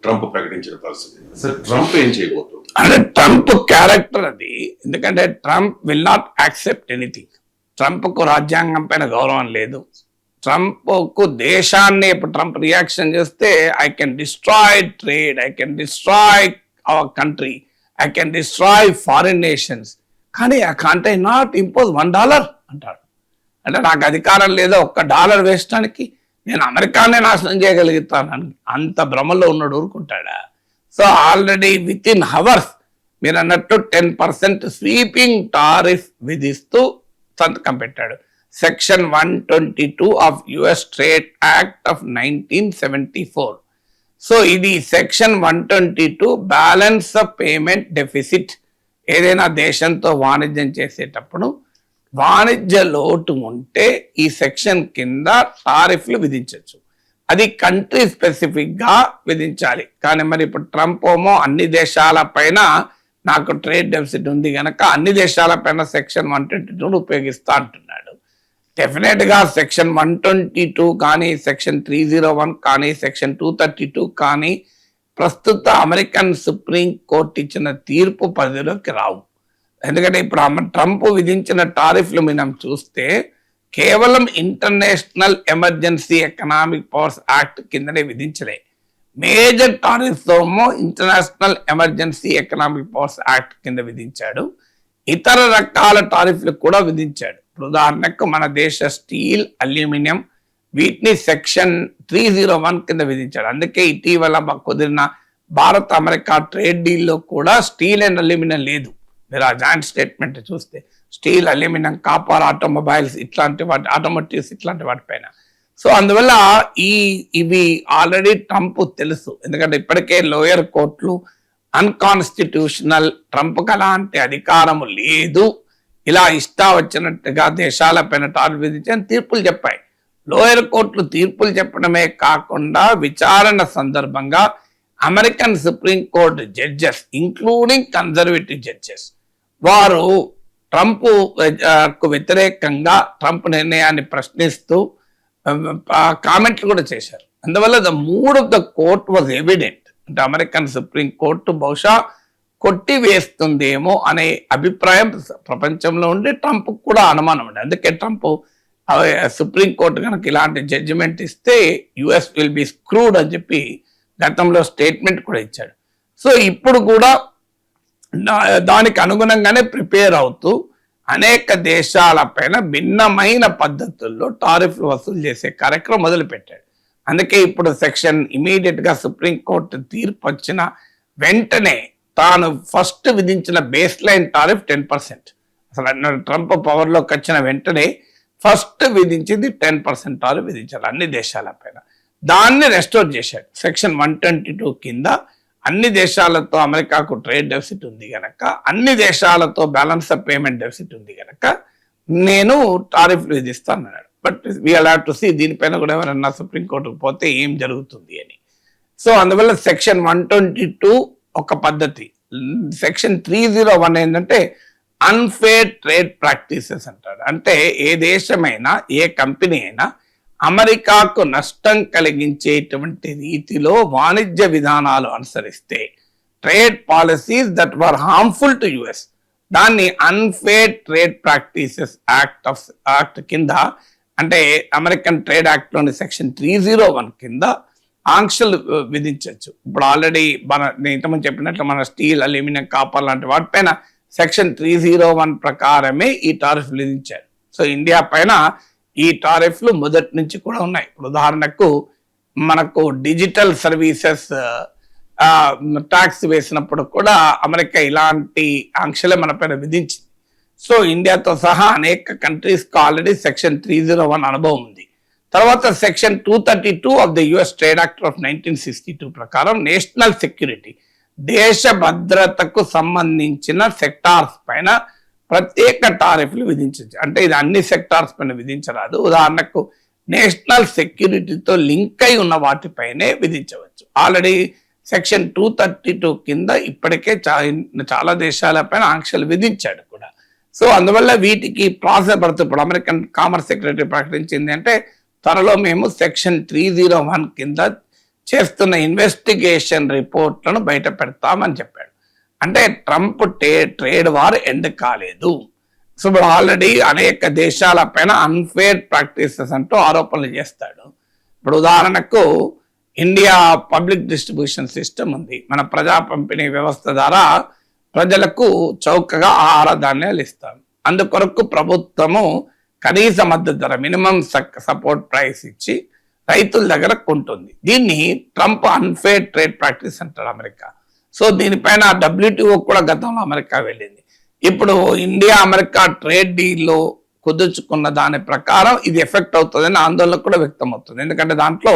ట్రంప్ ప్రకటించిన పరిస్థితి. సార్ ట్రంప్ ఏం చేయబోతుంది అంటే ట్రంప్ క్యారెక్టర్ అది. ఎందుకంటే Trump will not accept anything. ట్రంప్కు రాజ్యాంగం పైన గౌరవం లేదు. ట్రంప్కు దేశాన్ని ఇప్పుడు ట్రంప్ రియాక్షన్ చేస్తే I can destroy trade, I can destroy our country, I can destroy foreign nations, కానీ ఐ కాంట్ నాట్ ఇంపోజ్ $1 అంటాడు. అంటే నాకు అధికారం లేదా $1 వేయడానికి, నేను అమెరికానే నాశనం చేయగలుగుతానని అంత భ్రమలో ఉన్నాడు. ఊరుకుంటాడా? So already within hours మీరు అన్నట్టు 10% స్వీపింగ్ టారిఫ్ విధిస్తూ సంతకం పెట్టాడు. Section 122 of US trade act of 1974. So ఇది section 122 balance of payment deficit. ఏదైనా దేశంతో వాణిజ్యం చేసేటప్పుడు వాణిజ్య లోటు ఉంటే ఈ సెక్షన్ కింద టారిఫ్లు విధించవచ్చు. అది కంట్రీ స్పెసిఫిక్ గా విధించాలి. కానీ మరి ఇప్పుడు ట్రంప్ ఏమో అన్ని దేశాల పైన నాకు ట్రేడ్ డెఫిసిట్ ఉంది కనుక అన్ని దేశాల పైన సెక్షన్ 122 ఉపయోగిస్తా అంటున్నాడు. డెఫినెట్ గా సెక్షన్ 122 కానీ, సెక్షన్ 301 కానీ, సెక్షన్ 232 కానీ ప్రస్తుత అమెరికన్ సుప్రీం కోర్టు ఇచ్చిన తీర్పు పరిధిలోకి రావు. ఎందుకంటే ఇప్పుడు ట్రంప్ విధించిన టారిఫ్లు మనం చూస్తే కేవలం international emergency economic powers act కిందనే విధించలే. మేజర్ టారిఫ్స్ ఏమో international emergency economic powers act కింద విధించాడు. ఇతర రకాల టారిఫ్లు కూడా విధించాడు. ఉదాహరణకు మన దేశ స్టీల్, అల్యూమినియం వీటిని సెక్షన్ 301 కింద విధించాడు. అందుకే ఇటీవల కుదిరిన భారత్ అమెరికా ట్రేడ్ డీల్లో కూడా స్టీల్ అండ్ అల్యూమినియం లేదు. మీరు ఆ జాయింట్ స్టేట్మెంట్ చూస్తే స్టీల్, అల్యూమినియం, కాపర్, ఆటోమొబైల్స్ ఇట్లాంటి వాటి, ఆటోమోటివ్స్ ఇట్లాంటి వాటిపైన. సో అందువల్ల ఇవి ఆల్రెడీ ట్రంప్ తెలుసు. ఎందుకంటే ఇప్పటికే లోయర్ కోర్టులు అన్కాన్స్టిట్యూషనల్, ట్రంప్కి అలాంటి అధికారము లేదు, ఇలా ఇష్టా వచ్చినట్టుగా దేశాలపైన టారిఫ్ విధించని తీర్పులు చెప్పాయి. లోయర్ కోర్టులు తీర్పులు చెప్పడమే కాకుండా విచారణ సందర్భంగా American supreme court judges including conservative judges వారు ట్రంప్ కు వ్యతిరేకంగా ట్రంప్ నిర్ణయాన్ని ప్రశ్నిస్తూ కామెంట్లు కూడా చేశారు. అందువల్ల the mood of the court was evident. అంటే అమెరికన్ సుప్రీం కోర్టు బహుశా కొట్టి వేస్తుందేమో అనే అభిప్రాయం ప్రపంచంలో ఉండి ట్రంప్ కూడా అనుమానం ఉంది. అందుకే ట్రంప్ సుప్రీం కోర్టు కనుక ఇలాంటి జడ్జిమెంట్ ఇస్తే యుఎస్ విల్ బి స్క్రూడ్ అని చెప్పి గతంలో స్టేట్మెంట్ కూడా ఇచ్చాడు. సో ఇప్పుడు కూడా దానికి అనుగుణంగానే ప్రిపేర్ అవుతూ అనేక దేశాలపైన భిన్నమైన పద్ధతుల్లో టారిఫ్లు వసూలు చేసే కార్యక్రమం మొదలుపెట్టాడు. అందుకే ఇప్పుడు సెక్షన్ ఇమీడియట్ గా సుప్రీంకోర్టు తీర్పు వచ్చిన వెంటనే తాను ఫస్ట్ విధించిన బేస్ లైన్ టారిఫ్ 10%. అసలు ట్రంప్ పవర్లోకి వచ్చిన వెంటనే ఫస్ట్ విధించింది 10% టారిఫ్ విధించారు అన్ని దేశాలపైన. దాన్ని రెస్టోర్ చేశాడు. సెక్షన్ 122 కింద అన్ని దేశాలతో అమెరికాకు ట్రేడ్ డెఫిసిట్ ఉంది కనుక, అన్ని దేశాలతో బ్యాలెన్స్ ఆఫ్ పేమెంట్ డెఫిసిట్ ఉంది కనుక నేను టారిఫ్లు విధిస్తాను అన్నాడు. But we have to see దీనిపైన కూడా ఎవరన్నా సుప్రీంకోర్టుకు పోతే ఏం జరుగుతుంది అని. సో అందువల్ల సెక్షన్ 122 ఒక పద్ధతి. సెక్షన్ 301 ఏంటంటే అన్ఫేర్ ట్రేడ్ ప్రాక్టీసెస్ అంటాడు. అంటే ఏ దేశమైనా, ఏ కంపెనీ అయినా అమెరికాకు నష్టం కలిగించేటువంటి రీతిలో వాణిజ్య విధానాలు అనుసరిస్తే, trade policies that were harmful to US, దాన్ని అన్ఫేర్ ట్రేడ్ ప్రాక్టీసెస్ యాక్ట్ కింద, అంటే అమెరికన్ ట్రేడ్ యాక్ట్ లోని సెక్షన్ 301 కింద ఆంక్షలు విధించవచ్చు. ఇప్పుడు ఆల్రెడీ నేను ఇంతకుముందు చెప్పినట్లు మన స్టీల్, అల్యూమినియం, కాపర్ లాంటి వాటిపైన సెక్షన్ 301 ప్రకారమే ఈ టారిఫ్ విధించారు. సో ఇండియా పైన ఈ టారిఫ్లు మొదటి నుంచి కూడా ఉన్నాయి. ఇప్పుడు ఉదాహరణకు మనకు డిజిటల్ సర్వీసెస్ ట్యాక్స్ వేసినప్పుడు కూడా అమెరికా ఇలాంటి ఆంక్షలే మన పైన విధించింది. సో ఇండియాతో సహా అనేక కంట్రీస్కి ఆల్రెడీ సెక్షన్ 301 అనుభవం ఉంది. తర్వాత section 232 of the US trade act of 1962 ప్రకారం నేషనల్ సెక్యూరిటీ, దేశ భద్రతకు సంబంధించిన సెక్టార్స్ పైన ప్రత్యేక టారిఫ్లు విధించవచ్చు. అంటే ఇది అన్ని సెక్టార్స్ పైన విధించరాదు. ఉదాహరణకు నేషనల్ సెక్యూరిటీతో లింక్ అయి ఉన్న వాటిపైనే విధించవచ్చు. ఆల్రెడీ సెక్షన్ 232 కింద ఇప్పటికే చాలా దేశాలపైన ఆంక్షలు విధించాడు కూడా. సో అందువల్ల వీటికి ప్రాసెస్ పడుతుంది. ఇప్పుడు అమెరికన్ కామర్స్ సెక్రటరీ ప్రకటించింది అంటే త్వరలో మేము సెక్షన్ 301 కింద చేస్తున్న ఇన్వెస్టిగేషన్ రిపోర్ట్లను బయట పెడతామని చెప్పాడు. అంటే ట్రంప్ ట్రేడ్ వార్ ఎండ్ కాలేదు. సో ఇప్పుడు ఆల్రెడీ అనేక దేశాల పైన అన్ఫేర్ ప్రాక్టీసెస్ అంటూ ఆరోపణలు చేస్తాడు. ఇప్పుడు ఉదాహరణకు ఇండియా పబ్లిక్ డిస్ట్రిబ్యూషన్ సిస్టమ్ ఉంది. మన ప్రజా పంపిణీ వ్యవస్థ ద్వారా ప్రజలకు చౌకగా ఆహార ధాన్యాలు ఇస్తాం. అందుకొరకు ప్రభుత్వము కనీస మద్దతు ధర, మినిమం సపోర్ట్ ప్రైస్ ఇచ్చి రైతుల దగ్గర కొంటుంది. దీన్ని ట్రంప్ అన్ఫేర్ ట్రేడ్ ప్రాక్టీస్ అంటాడు అమెరికా. సో దీనిపైన WTO కూడా గతంలో అమెరికా వెళ్ళింది. ఇప్పుడు ఇండియా అమెరికా ట్రేడ్ డీల్లో కుదుర్చుకున్న దాని ప్రకారం ఇది ఎఫెక్ట్ అవుతుందని ఆందోళన కూడా వ్యక్తం అవుతుంది. ఎందుకంటే దాంట్లో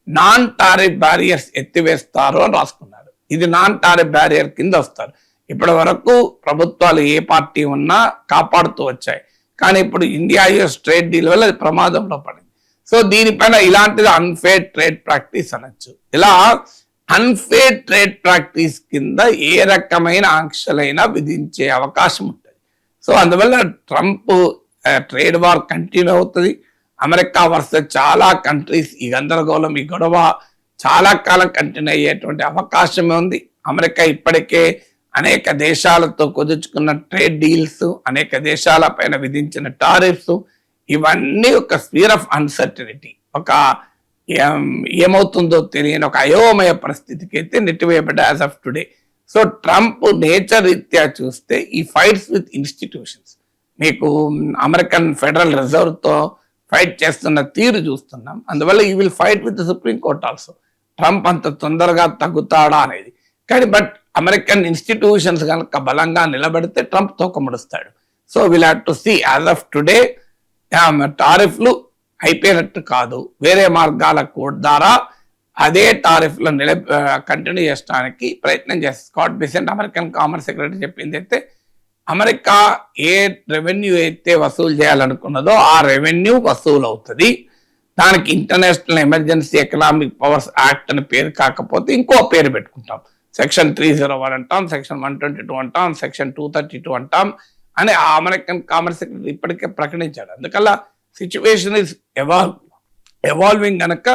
నాన్ టారిఫ్ బ్యారియర్స్ ఎత్తివేస్తారు అని రాసుకున్నారు. ఇది నాన్ టారిఫ్ బ్యారియర్ కింద వస్తారు. ఇప్పటి వరకు ప్రభుత్వాలు ఏ పార్టీ ఉన్నా కాపాడుతూ వచ్చాయి. కానీ ఇప్పుడు ఇండియా యుఎస్ ట్రేడ్ డీల్ వల్ల అది ప్రమాదంలో పడింది. సో దీనిపైన ఇలాంటిది అన్ఫేర్ ట్రేడ్ ప్రాక్టీస్ అనొచ్చు. ఇలా అన్ఫేర్ ట్రేడ్ ప్రాక్టీస్ కింద ఏ రకమైన ఆంక్షలైనా విధించే అవకాశం ఉంటుంది. సో అందువల్ల ట్రంప్ ట్రేడ్ వార్ కంటిన్యూ అవుతుంది. అమెరికా వర్సెస్ చాలా కంట్రీస్ ఈ గందరగోళం, ఈ గొడవ చాలా కాలం కంటిన్యూ అయ్యేటువంటి అవకాశమే ఉంది. అమెరికా ఇప్పటికే అనేక దేశాలతో కుదుర్చుకున్న ట్రేడ్ డీల్స్, అనేక దేశాల పైన విధించిన టారిఫ్స్, ఇవన్నీ ఒక స్పీర్ ఆఫ్ అన్సర్టనిటీ, ఒక ఏమవుతుందో తెలియని ఒక అయోమయ పరిస్థితికి అయితే నెట్టివేయబడ్డ as of today. So Trump nature రీత్యా చూస్తే ఈ ఫైట్స్ విత్ ఇన్స్టిట్యూషన్స్, మీకు అమెరికన్ ఫెడరల్ రిజర్వ్ తో ఫైట్ చేస్తున్న తీరు చూస్తున్నాం. అందువల్ల ఈ will fight with supreme court also. Trump అంత తొందరగా తగ్గుతాడా అనేది. కానీ బట్ అమెరికన్ ఇన్స్టిట్యూషన్స్ కనుక బలంగా నిలబడితే ట్రంప్ తోకముడుస్తాడు. So will have to see as of today టారిఫ్లు అయిపోయినట్టు కాదు, వేరే మార్గాల ద్వారా అదే టారిఫ్లు కంటిన్యూ చేయడానికి ప్రయత్నం చేస్తారు. Scott Bessent American commerce secretary చెప్పింది అయితే అమెరికా ఏ రెవెన్యూ అయితే వసూలు చేయాలనుకున్నదో ఆ రెవెన్యూ వసూలు అవుతుంది. దానికి international emergency economic powers act అని పేరు కాకపోతే ఇంకో పేరు పెట్టుకుంటాం. సెక్షన్ 301 అంటాం, సెక్షన్ 122 అంటాం, సెక్షన్ 232 అంటాం అని ఆ అమెరికన్ కామర్స్ సెక్రటరీ ఇప్పటికే ప్రకటించాడు. అందుకల్లా సిచ్యువేషన్ ఇస్ ఎవాల్వింగ్ కనుక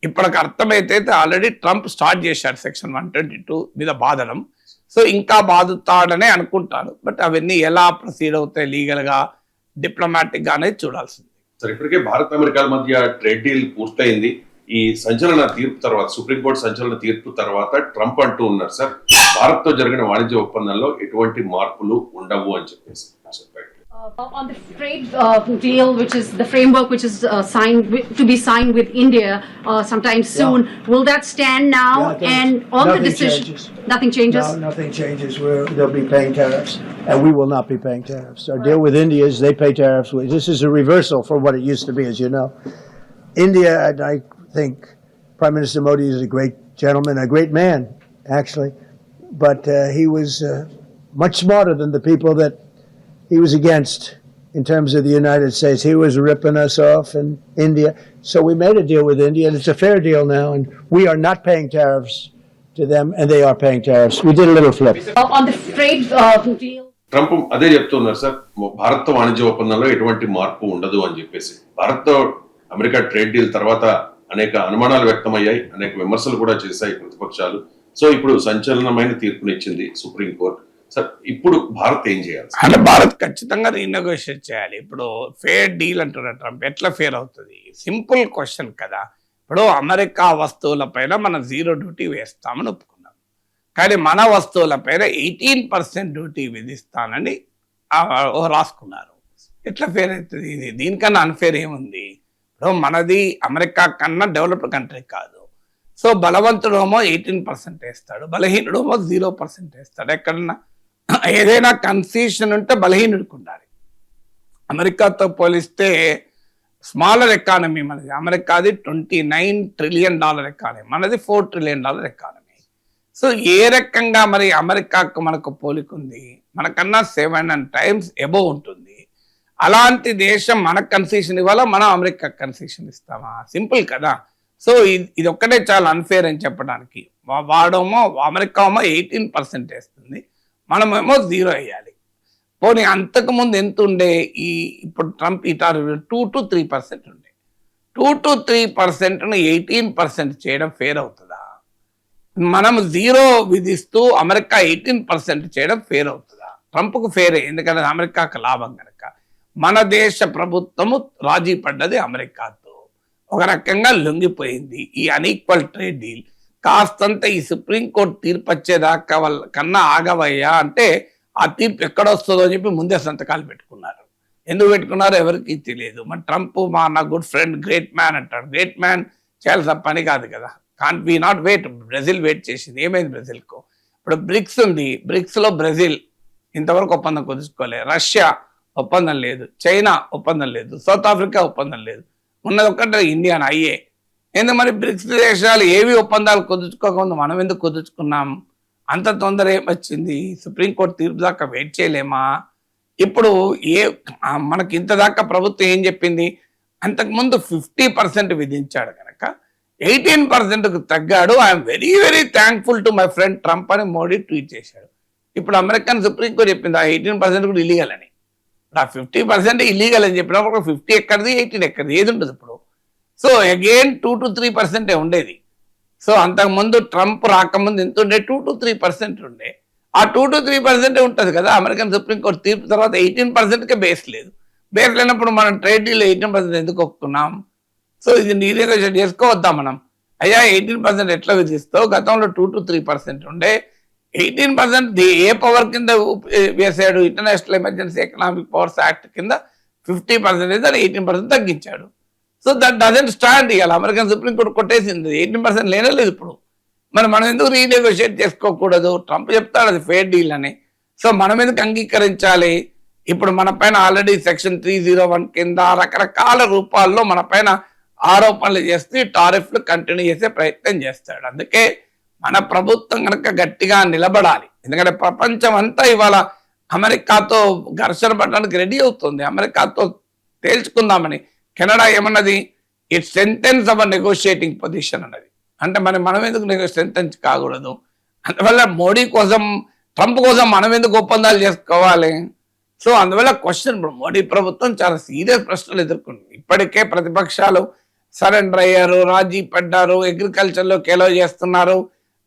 ఇప్పటికి అర్థమైతే ఆల్రెడీ ట్రంప్ స్టార్ట్ చేశారు సెక్షన్ 122 మీద బాధడం. సో ఇంకా బాధుతాడనే అనుకుంటారు. బట్ అవన్నీ ఎలా ప్రొసీడ్ అవుతాయి లీగల్ గా, డిప్లొమాటిక్ గా అనేది చూడాల్సింది. సార్ ఇప్పటికే భారత్ అమెరికాల మధ్య ట్రేడ్ డీల్ పూర్తయింది. ఈ సంచలన తీర్పు తర్వాత, సుప్రీంకోర్టు సంచలన తీర్పు తర్వాత ట్రంప్ అంటూ ఉన్నారు సార్, భారత్ తో జరిగిన వాణిజ్య ఒప్పందంలో ఎటువంటి మార్పులు ఉండవు అని చెప్పేసి చెప్పారు. On the trade deal, which is the framework which is to be signed with India sometime soon, will that stand now? And on the decision, nothing changes. No, nothing changes. They'll be paying tariffs, and we will not be paying tariffs. Our deal with India is they pay tariffs. This is a reversal from what it used to be, as you know. India, and I think Prime Minister Modi is a great gentleman, a great man, actually, but he was much smarter than the people that he was against in terms of the United States. He was ripping us off in India. So we made a deal with India, and it's a fair deal now, and we are not paying tariffs to them, and they are paying tariffs. We did a little flip. On the trade deal. Trump అదే చెప్తున్నారు సార్, భారత్ తో వాణిజ్య ఒప్పందంలో ఎటువంటి మార్పు ఉండదు అని చెప్పేసి. భారత్ తో అమెరికా ట్రేడ్ డీల్ తర్వాత అనేక అనుమానాలు వ్యక్తమయ్యాయి, అనేక విమర్శలు కూడా చేశాయి ప్రతిపక్షాలు. సో ఇప్పుడు సంచలనమైన తీర్పునిచ్చింది సుప్రీంకోర్టు. సార్ ఇప్పుడు భారత్ ఏం చేయాలి? అంటే భారత్ ఖచ్చితంగా రీనెగోషియేట్ చేయాలి. ఇప్పుడు ఫేర్ డీల్ అంటున్నారు ట్రంప్, ఎట్లా ఫేర్ అవుతుంది? సింపుల్ క్వశ్చన్ కదా. ఇప్పుడు అమెరికా వస్తువుల పైన మనం 0 డ్యూటీ వేస్తామని ఒప్పుకున్నాం, కానీ మన వస్తువుల పైన 18% డ్యూటీ విధిస్తానని రాసుకున్నారు. ఎట్లా ఫేర్ అవుతుంది ఇది? దీనికన్నా అన్ఫేర్ ఏముంది? ఇప్పుడు మనది అమెరికా కన్నా డెవలప్డ్ కంట్రీ కాదు. సో బలవంతుడేమో 18% వేస్తాడు, బలహీనుడేమో 0% వేస్తాడు. ఎక్కడన్నా ఏదైనా కన్సెషన్ ఉంటే బలహీనుడికి ఉండాలి. అమెరికాతో పోలిస్తే స్మాలర్ ఎకానమీ మనది. అమెరికాది $29 ట్రిలియన్ ఎకానమీ, మనది $4 ట్రిలియన్ ఎకానమీ. సో ఏ రకంగా మరి అమెరికాకు మనకు పోలికుంది? మనకన్నా 7 times ఎబో ఉంటుంది. అలాంటి దేశం మనకు కన్సెషన్ ఇవ్వాలా, మనం అమెరికా కన్సెషన్ ఇస్తామా? సింపుల్ కదా. సో ఇది ఒక్కటే చాలా అన్ఫేర్ అని చెప్పడానికి. వాడేమో అమెరికా ఏమో 18% వేస్తుంది, మనమేమో 0 వేయాలి. పోనీ అంతకు ముందు ఎంత ఉండే? ఇప్పుడు ట్రంప్ ఈ 2 to 3% ఉండే. 2 to 3%ను 18% చేయడం ఫేర్ అవుతుందా? మనం 0 విధిస్తూ అమెరికా 18% చేయడం ఫేర్ అవుతుందా? ట్రంప్కు ఫేరే, ఎందుకంటే అమెరికాకు లాభం కనుక. మన దేశ ప్రభుత్వము రాజీ పడ్డది అమెరికాతో, ఒక రకంగా లొంగిపోయింది ఈ అన్ఈక్వల్ ట్రేడ్ డీల్. కాస్తంత ఈ సుప్రీంకోర్టు తీర్పు వచ్చేదాకా వాళ్ళ కన్నా ఆగవయ్యా అంటే ఆ తీర్పు ఎక్కడొస్తుందో అని చెప్పి ముందే సంతకాలు పెట్టుకున్నారు. ఎందుకు పెట్టుకున్నారో ఎవరికి తెలియదు. మరి ట్రంప్ నా గుడ్ ఫ్రెండ్, గ్రేట్ మ్యాన్ అంటాడు. గ్రేట్ మ్యాన్ చేయాల్సిన పని కాదు కదా. Can't be not wait. Brazil wait చేసింది, ఏమైంది బ్రెజిల్కు? ఇప్పుడు బ్రిక్స్ ఉంది, బ్రిక్స్లో బ్రెజిల్ ఇంతవరకు ఒప్పందం కుదుర్చుకోలేదు. రష్యా ఒప్పందం లేదు, చైనా ఒప్పందం లేదు, సౌత్ ఆఫ్రికా ఒప్పందం లేదు. ఉన్నది ఒక్కటే ఇండియా అయ్యే. ఎందుకు మరి బ్రిక్స్ దేశాలు ఏవి ఒప్పందాలు కుదుర్చుకోకుండా మనం ఎందుకు కుదుర్చుకున్నాం? అంత తొందర ఏమొచ్చింది? సుప్రీంకోర్టు తీర్పు దాకా వెయిట్ చేయలేమా? ఇప్పుడు మనకి ఇంత దాకా ప్రభుత్వం ఏం చెప్పింది? అంతకుముందు 50% విధించాడు కనుక 18%కు తగ్గాడు. I'm very very thankful to my friend Trump అని మోడీ ట్వీట్ చేశాడు. ఇప్పుడు అమెరికన్ సుప్రీంకోర్టు చెప్పింది ఆ 18% కూడా ఇల్లీగల్ అని. ఆ 50% ఇల్లీగల్ అని చెప్పినప్పుడు 50 ఎక్కడిది 18 ఎక్కడిది ఏది ఉంటుంది ఇప్పుడు? సో అగైన్ 2 to 3% ఉండేది. సో అంతకుముందు ట్రంప్ రాకముందు ఎంత ఉండే? 2 to 3% ఉండే. ఆ 2 to 3% ఉంటుంది కదా. అమెరికన్ సుప్రీంకోర్టు తీర్పు తర్వాత 18%కే బేస్ లేదు. బేస్ లేనప్పుడు మనం ట్రేడ్ డీల్ 18% ఎందుకు ఒప్పుకున్నాం? సో ఇది రీనెగోషియేట్ చేసుకోవద్దాం మనం. అయ్యా 18% ఎట్లా విధిస్తావు? గతంలో 2 to 3% ఉండే. 18% ఏ పవర్ కింద వేసాడు? International emergency economic powers act కింద 50% దాన్ని 18% తగ్గించాడు. So that doesn't stand. ఇవాళ అమెరికన్ సుప్రీంకోర్టు కొట్టేసింది. 18% లేనేలేదు ఇప్పుడు. మనం ఎందుకు రీనెగోషియేట్ చేసుకోకూడదు? ట్రంప్ చెప్తాడు అది ఫెయిర్ డీల్ అని. సో మనం ఎందుకు అంగీకరించాలి? ఇప్పుడు మన పైన ఆల్రెడీ సెక్షన్ 301 కింద రకరకాల రూపాల్లో మన పైన ఆరోపణలు చేస్తూ టారిఫ్లు కంటిన్యూ చేసే ప్రయత్నం చేస్తాడు. అందుకే మన ప్రభుత్వం కనుక గట్టిగా నిలబడాలి. ఎందుకంటే ప్రపంచం అంతా ఇవాళ అమెరికాతో ఘర్షణ పడడానికి రెడీ అవుతుంది. అమెరికాతో తేల్చుకుందామని. కెనడా ఏమన్నది? ఇట్ స్ట్రెంథెన్స్ అవర్ నెగోషియేటింగ్ పొజిషన్ అన్నది. అంటే మనం ఎందుకు స్ట్రెంథెన్స్ కాకూడదు? అందువల్ల మోడీ కోసం ట్రంప్ కోసం మనం ఎందుకు ఒప్పందాలు చేసుకోవాలి? సో అందువల్ల క్వశ్చన్, ఇప్పుడు మోడీ ప్రభుత్వం చాలా సీరియస్ ప్రశ్నలు ఎదుర్కొంది. ఇప్పటికే ప్రతిపక్షాలు సరెండర్ అయ్యారు, రాజీ పడ్డారు, అగ్రికల్చర్లో కేలో చేస్తున్నారు.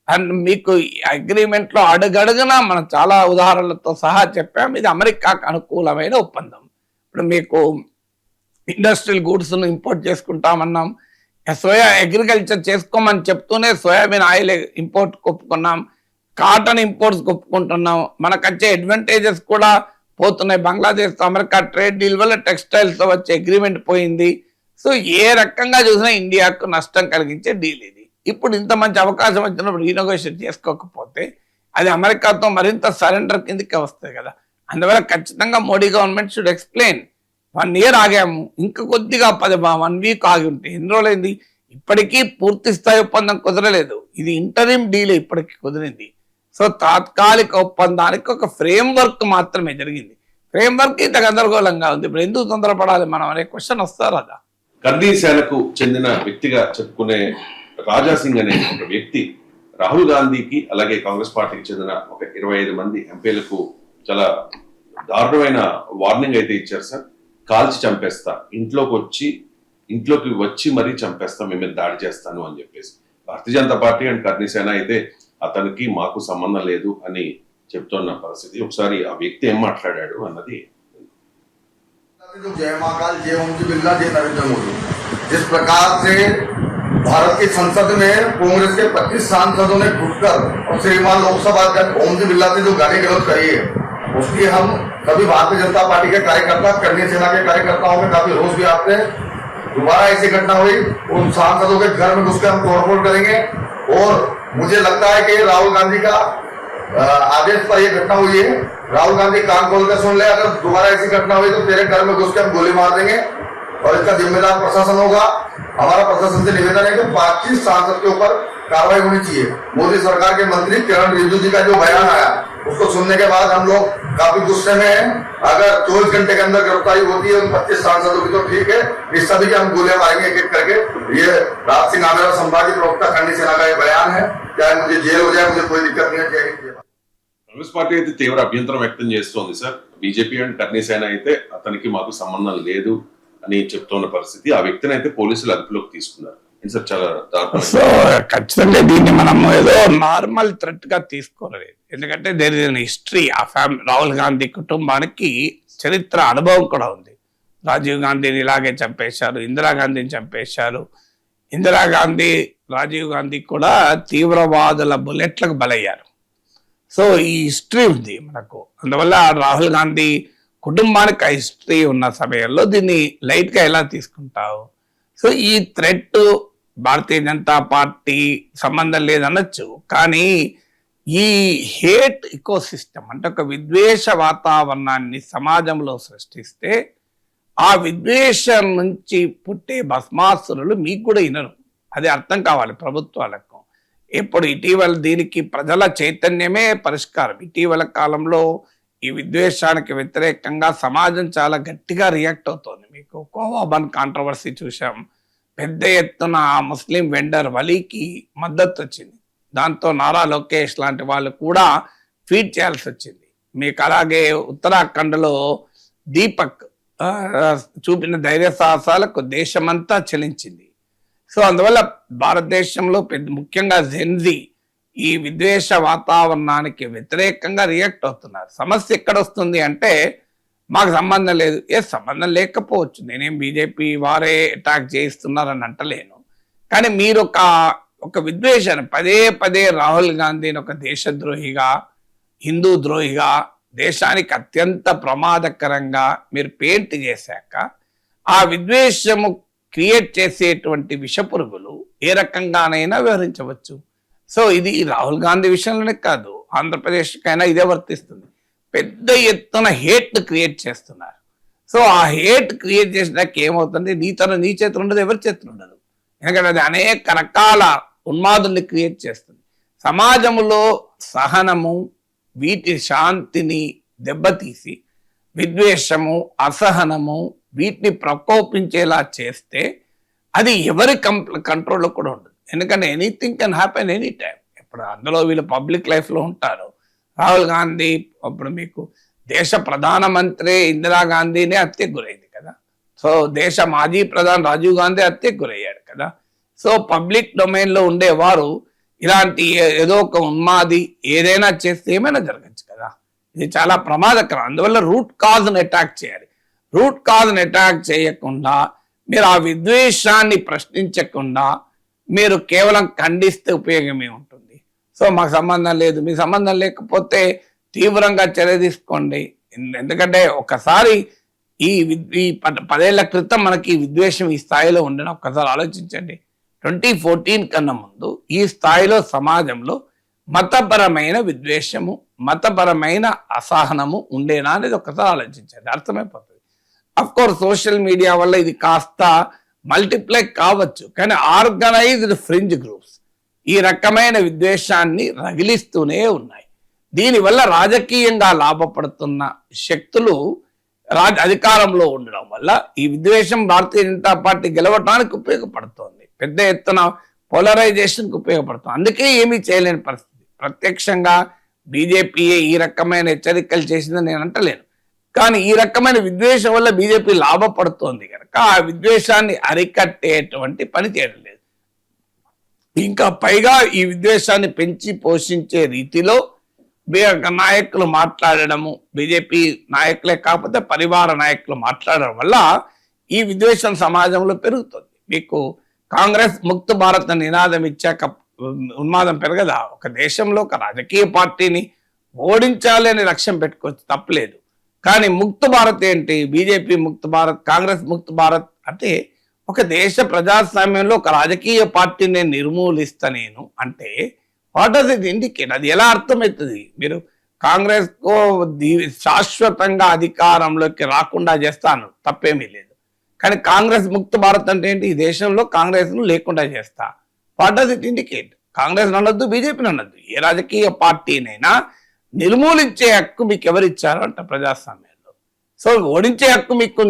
అండ్ మీకు అగ్రిమెంట్లో అడుగడుగునా మనం చాలా ఉదాహరణలతో సహా చెప్పాము. ఇది అమెరికాకు అనుకూలమైన ఒప్పందం. ఇప్పుడు మీకు ఇండస్ట్రియల్ గూడ్స్ను ఇంపోర్ట్ చేసుకుంటామన్నాం. సోయా అగ్రికల్చర్ చేసుకోమని చెప్తూనే సోయాబీన్ ఆయిల్ ఇంపోర్ట్ ఒప్పుకున్నాం. కాటన్ ఇంపోర్ట్స్ ఒప్పుకుంటున్నాం. మనకు వచ్చే అడ్వాంటేజెస్ కూడా పోతున్నాయి. బంగ్లాదేశ్తో అమెరికా ట్రేడ్ డీల్ వల్ల టెక్స్టైల్స్తో వచ్చే అగ్రిమెంట్ పోయింది. సో ఏ రకంగా చూసినా ఇండియాకు నష్టం కలిగించే డీల్ ఇది. ఇప్పుడు ఇంత మంచి అవకాశం వచ్చినప్పుడు రీనెగోషియేట్ చేసుకోకపోతే అది అమెరికాతో మరింత సరెండర్ కిందకి వస్తుంది కదా. అందువల్ల ఖచ్చితంగా Modi government should explain. 1 year ఆగాము, ఇంకా కొద్దిగా 1 week ఆగి ఉంటే ఎన్ని రోజులైంది? ఇప్పటికీ పూర్తి స్థాయి ఒప్పందం కుదరలేదు. ఇది ఇంటరిమ్ డీల్ ఇప్పటికీ కుదిరింది. సో తాత్కాలిక ఒప్పందానికి ఒక ఫ్రేమ్వర్క్ మాత్రమే జరిగింది. ఫ్రేమ్వర్క్ ఇంత గందరగోళంగా ఉంది. ఇప్పుడు ఎందుకు తొందరపడాలి మనం అనే క్వశ్చన్ వస్తారు కదా. కర్నీ సేనకు చెందిన వ్యక్తిగా చెప్పుకునే రాజాసింగ్ అనే ఒక వ్యక్తి రాహుల్ గాంధీకి అలాగే కాంగ్రెస్ పార్టీకి చెందిన ఒక 25 మంది ఎంపీలకు చాలా దారుణమైన వార్నింగ్ అయితే ఇచ్చారు సార్. కాల్చి చంపేస్తా, ఇంట్లోకి వచ్చి మరీ చంపేస్తా, మీ మీద దాడి చేస్తాను అని చెప్పేసి. భారతీయ జనతా పార్టీ అండ్ కర్నీ సేన అయితే అతనికి మాకు సంబంధం లేదు అని చెప్తున్న పరిస్థితి. ఒకసారి ఆ వ్యక్తి ఏం మాట్లాడాడు అన్నది. जय महाकाल, जय ओम जी बिरला, जय नरेंद्र मोदी। जिस प्रकार से भारत की संसद में कांग्रेस के 25 सांसदों ने घुटकर और श्रीमान लोकसभा अध्यक्ष ओम जी बिरला से जो गाली गलौज करी है, उसकी हम सभी भारतीय जनता पार्टी के कार्यकर्ता, कन्या सेना के कार्यकर्ताओं में काफी रोष भी आते हैं। दोबारा ऐसी घटना हुई, उन सांसदों के घर में घुसकर हम तोड़फोड़ करेंगे। और मुझे लगता है कि राहुल गांधी का आदेश पर यह घटना हुई है। राहुल गांधी कान खोल कर सुन ले, अगर दोबारा ऐसी घटना हुई तो तेरे घर में घुस के हम गोली मार देंगे और इसका जिम्मेदार प्रशासन होगा। हमारा प्रशासन से निवेदन है कि 25 सांसद के ऊपर कार्रवाई होनी चाहिए। मोदी सरकार के मंत्री किरण रिजिजू जी का जो बयान आया, उसको सुनने के बाद हम लोग काफी गुस्से में हैं। अगर 24 घंटे के अंदर गिरफ्तारी होती है उन 25 सांसदों की तो ठीक है, इस सभी की हम गोलियां मारेंगे एक एक करके। ये राज सिंह आमेरा संभाजी प्रवक्ता कन्या सेना का ये बयान है। चाहे मुझे जेल हो जाए, मुझे कोई दिक्कत नहीं है। जय हिंद, जय भारत। కాంగ్రెస్ పార్టీ అయితే తీవ్ర అభ్యంతరం వ్యక్తం చేస్తోంది సార్. బీజేపీ అండ్ కర్నీ సేన అయితే అతనికి మాకు సంబంధం లేదు అని చెప్తున్న పరిస్థితి. ఆ వ్యక్తిని అయితే పోలీసులు అదుపులోకి తీసుకున్నారు. సార్ చాలా దారుణం. సో ఖచ్చితంగా దీన్ని మనం ఏదో నార్మల్ థ్రెట్ గా తీసుకోలేదు. ఎందుకంటే దేర్ ఇస్ హిస్టరీ. ఆ రాహుల్ గాంధీ కుటుంబానికి చరిత్ర అనుభవం కూడా ఉంది. రాజీవ్ గాంధీని ఇలాగే చంపేశారు, ఇందిరాగాంధీని చంపేశారు. ఇందిరాగాంధీ, రాజీవ్ గాంధీ కూడా తీవ్రవాదుల బుల్లెట్లకు బలయ్యారు. సో ఈ హిస్టరీ ఉంది మనకు. అందువల్ల రాహుల్ గాంధీ కుటుంబానికి ఆ హిస్టరీ ఉన్న సమయంలో దీన్ని లైట్గా ఎలా తీసుకుంటావు? సో ఈ థ్రెట్ భారతీయ జనతా పార్టీ సంబంధం లేదనొచ్చు, కానీ ఈ హేట్ ఇకో సిస్టమ్ అంటే ఒక విద్వేష వాతావరణాన్ని సమాజంలో సృష్టిస్తే ఆ విద్వేషం నుంచి పుట్టే భస్మాసురులు మీకు కూడా వినరు. అది అర్థం కావాలి ప్రభుత్వాలకు. ఇప్పుడు ఇటీవల దీనికి ప్రజల చైతన్యమే పరిష్కారం. ఇటీవల కాలంలో ఈ విద్వేషానికి వ్యతిరేకంగా సమాజం చాలా గట్టిగా రియాక్ట్ అవుతోంది. మీకు కోవా బన్ కాంట్రవర్సీ చూసాం, పెద్ద ఎత్తున ముస్లిం వెండర్ వలీకి మద్దతు వచ్చింది, దాంతో నారా లోకేష్ లాంటి వాళ్ళు కూడా ట్వీట్ చేయాల్సి వచ్చింది. మీకు అలాగే ఉత్తరాఖండ్లో దీపక్ చూపిన ధైర్య సాహసాలకు దేశమంతా చెలించింది. సో అందువల్ల భారతదేశంలో ముఖ్యంగా జెన్జీ ఈ విద్వేష వాతావరణానికి వ్యతిరేకంగా రియాక్ట్ అవుతున్నారు. సమస్య ఎక్కడ వస్తుంది అంటే మాకు సంబంధం లేదు, సంబంధం లేకపోవచ్చు, నేనేం బీజేపీ వారే అటాక్ చేయిస్తున్నారని అంటలేను, కానీ మీరు ఒక విద్వేషాన్ని పదే పదే రాహుల్ గాంధీని ఒక దేశద్రోహిగా, హిందూ ద్రోహిగా, దేశానికి అత్యంత ప్రమాదకరంగా మీరు పెయింట్ చేశాక ఆ విద్వేషము క్రియేట్ చేసేటువంటి విషపురుగులు ఏ రకంగానైనా వ్యవహరించవచ్చు. సో ఇది రాహుల్ గాంధీ విషయంలోనే కాదు, ఆంధ్రప్రదేశ్కైనా ఇదే వర్తిస్తుంది. పెద్ద ఎత్తున హేట్ క్రియేట్ చేస్తున్నారు. సో ఆ హేట్ క్రియేట్ చేసినాక ఏమవుతుంది, నీ చేతులు ఉండదు, ఎవరి చేతులు ఉండదు, ఎందుకంటే అది అనేక రకాల ఉన్మాదుల్ని క్రియేట్ చేస్తుంది. సమాజంలో సహనము, వీటి శాంతిని దెబ్బతీసి విద్వేషము, అసహనము వీటిని ప్రకోపించేలా చేస్తే అది ఎవరి కంట్రోల్లో కూడా ఉండదు. ఎందుకంటే anything can happen any time. ఇప్పుడు అందులో వీళ్ళు పబ్లిక్ లైఫ్లో ఉంటారు. రాహుల్ గాంధీ అప్పుడు మీకు దేశ ప్రధానమంత్రి ఇందిరాగాంధీనే హత్యకు గురైంది కదా. సో దేశ మాజీ ప్రధాని రాజీవ్ గాంధీ హత్యకు గురయ్యాడు కదా. సో పబ్లిక్ డొమైన్లో ఉండేవారు ఇలాంటి ఏదో ఒక ఉన్మాది ఏదైనా చేస్తే ఏమైనా జరగచ్చు కదా. ఇది చాలా ప్రమాదకరం. అందువల్ల రూట్ కాజ్ని అటాక్ చేయాలి. రూట్ కాజ్ని అటాక్ చేయకుండా మీరు ఆ విద్వేషాన్ని ప్రశ్నించకుండా మీరు కేవలం ఖండిస్తే ఉపయోగమే ఉంటుంది. సో మాకు సంబంధం లేదు, మీ సంబంధం లేకపోతే తీవ్రంగా చర్య తీసుకోండి. ఎందుకంటే ఒకసారి ఈ 10 ఏళ్ల క్రితం మనకి విద్వేషం ఈ స్థాయిలో ఉండడం ఒక్కసారి ఆలోచించండి. 2014 కన్నా ముందు ఈ స్థాయిలో సమాజంలో మతపరమైన విద్వేషము, మతపరమైన అసహనము ఉండేనా అనేది ఒక్కసారి ఆలోచించండి, అర్థమైపోతుంది. అఫ్ కోర్స్ సోషల్ మీడియా వల్ల ఇది కాస్త మల్టిప్లై కావచ్చు, కానీ ఆర్గనైజ్డ్ ఫ్రింజ్ గ్రూప్స్ ఈ రకమైన విద్వేషాన్ని రగిలిస్తూనే ఉన్నాయి. దీనివల్ల రాజకీయంగా లాభపడుతున్న శక్తులు అధికారంలో ఉండడం వల్ల ఈ విద్వేషం భారతీయ జనతా పార్టీ గెలవడానికి ఉపయోగపడుతోంది, పెద్ద ఎత్తున పోలరైజేషన్కి ఉపయోగపడుతుంది. అందుకే ఏమీ చేయలేని పరిస్థితి. ప్రత్యక్షంగా బీజేపీ ఈ రకమైన హెచ్చరికలు చేసిందని నేను అంటలేను, కానీ ఈ రకమైన విద్వేషం వల్ల బీజేపీ లాభపడుతోంది కనుక ఆ విద్వేషాన్ని అరికట్టేటువంటి పని చేయడం లేదు. ఇంకా పైగా ఈ విద్వేషాన్ని పెంచి పోషించే రీతిలో నాయకులు మాట్లాడడము, బీజేపీ నాయకులే కాకపోతే పరివార నాయకులు మాట్లాడడం వల్ల ఈ విద్వేషం సమాజంలో పెరుగుతుంది. మీకు కాంగ్రెస్ ముక్త భారత్ నినాదం ఇచ్చాక ఉన్మాదం పెరగదా? ఒక దేశంలో ఒక రాజకీయ పార్టీని ఓడించాలి అనే లక్ష్యం పెట్టుకోవచ్చు, తప్పలేదు. కానీ ముక్త భారత్ ఏంటి? బీజేపీ ముక్త భారత్, కాంగ్రెస్ ముక్త భారత్ అంటే ఒక దేశ ప్రజాస్వామ్యంలో ఒక రాజకీయ పార్టీని నేను నిర్మూలిస్తా నేను అంటే వాట్ డస్ ఇట్ ఇండికేట్? అది ఎలా అర్థమవుతుంది? మీరు కాంగ్రెస్ కో శాశ్వతంగా అధికారంలోకి రాకుండా చేస్తాను, తప్పేమీ లేదు. కానీ కాంగ్రెస్ ముక్త భారత్ అంటే ఏంటి? ఈ దేశంలో కాంగ్రెస్ ను లేకుండా చేస్తా. What does it indicate? Congress అనొద్దు, బీజేపీని అనొద్దు, ఏ రాజకీయ పార్టీనైనా నిర్మూలించే హక్కు మీకు ఎవరిచ్చారు అంట ప్రజాస్వామ్యంలో. సో ఓడించే హక్కు మీకు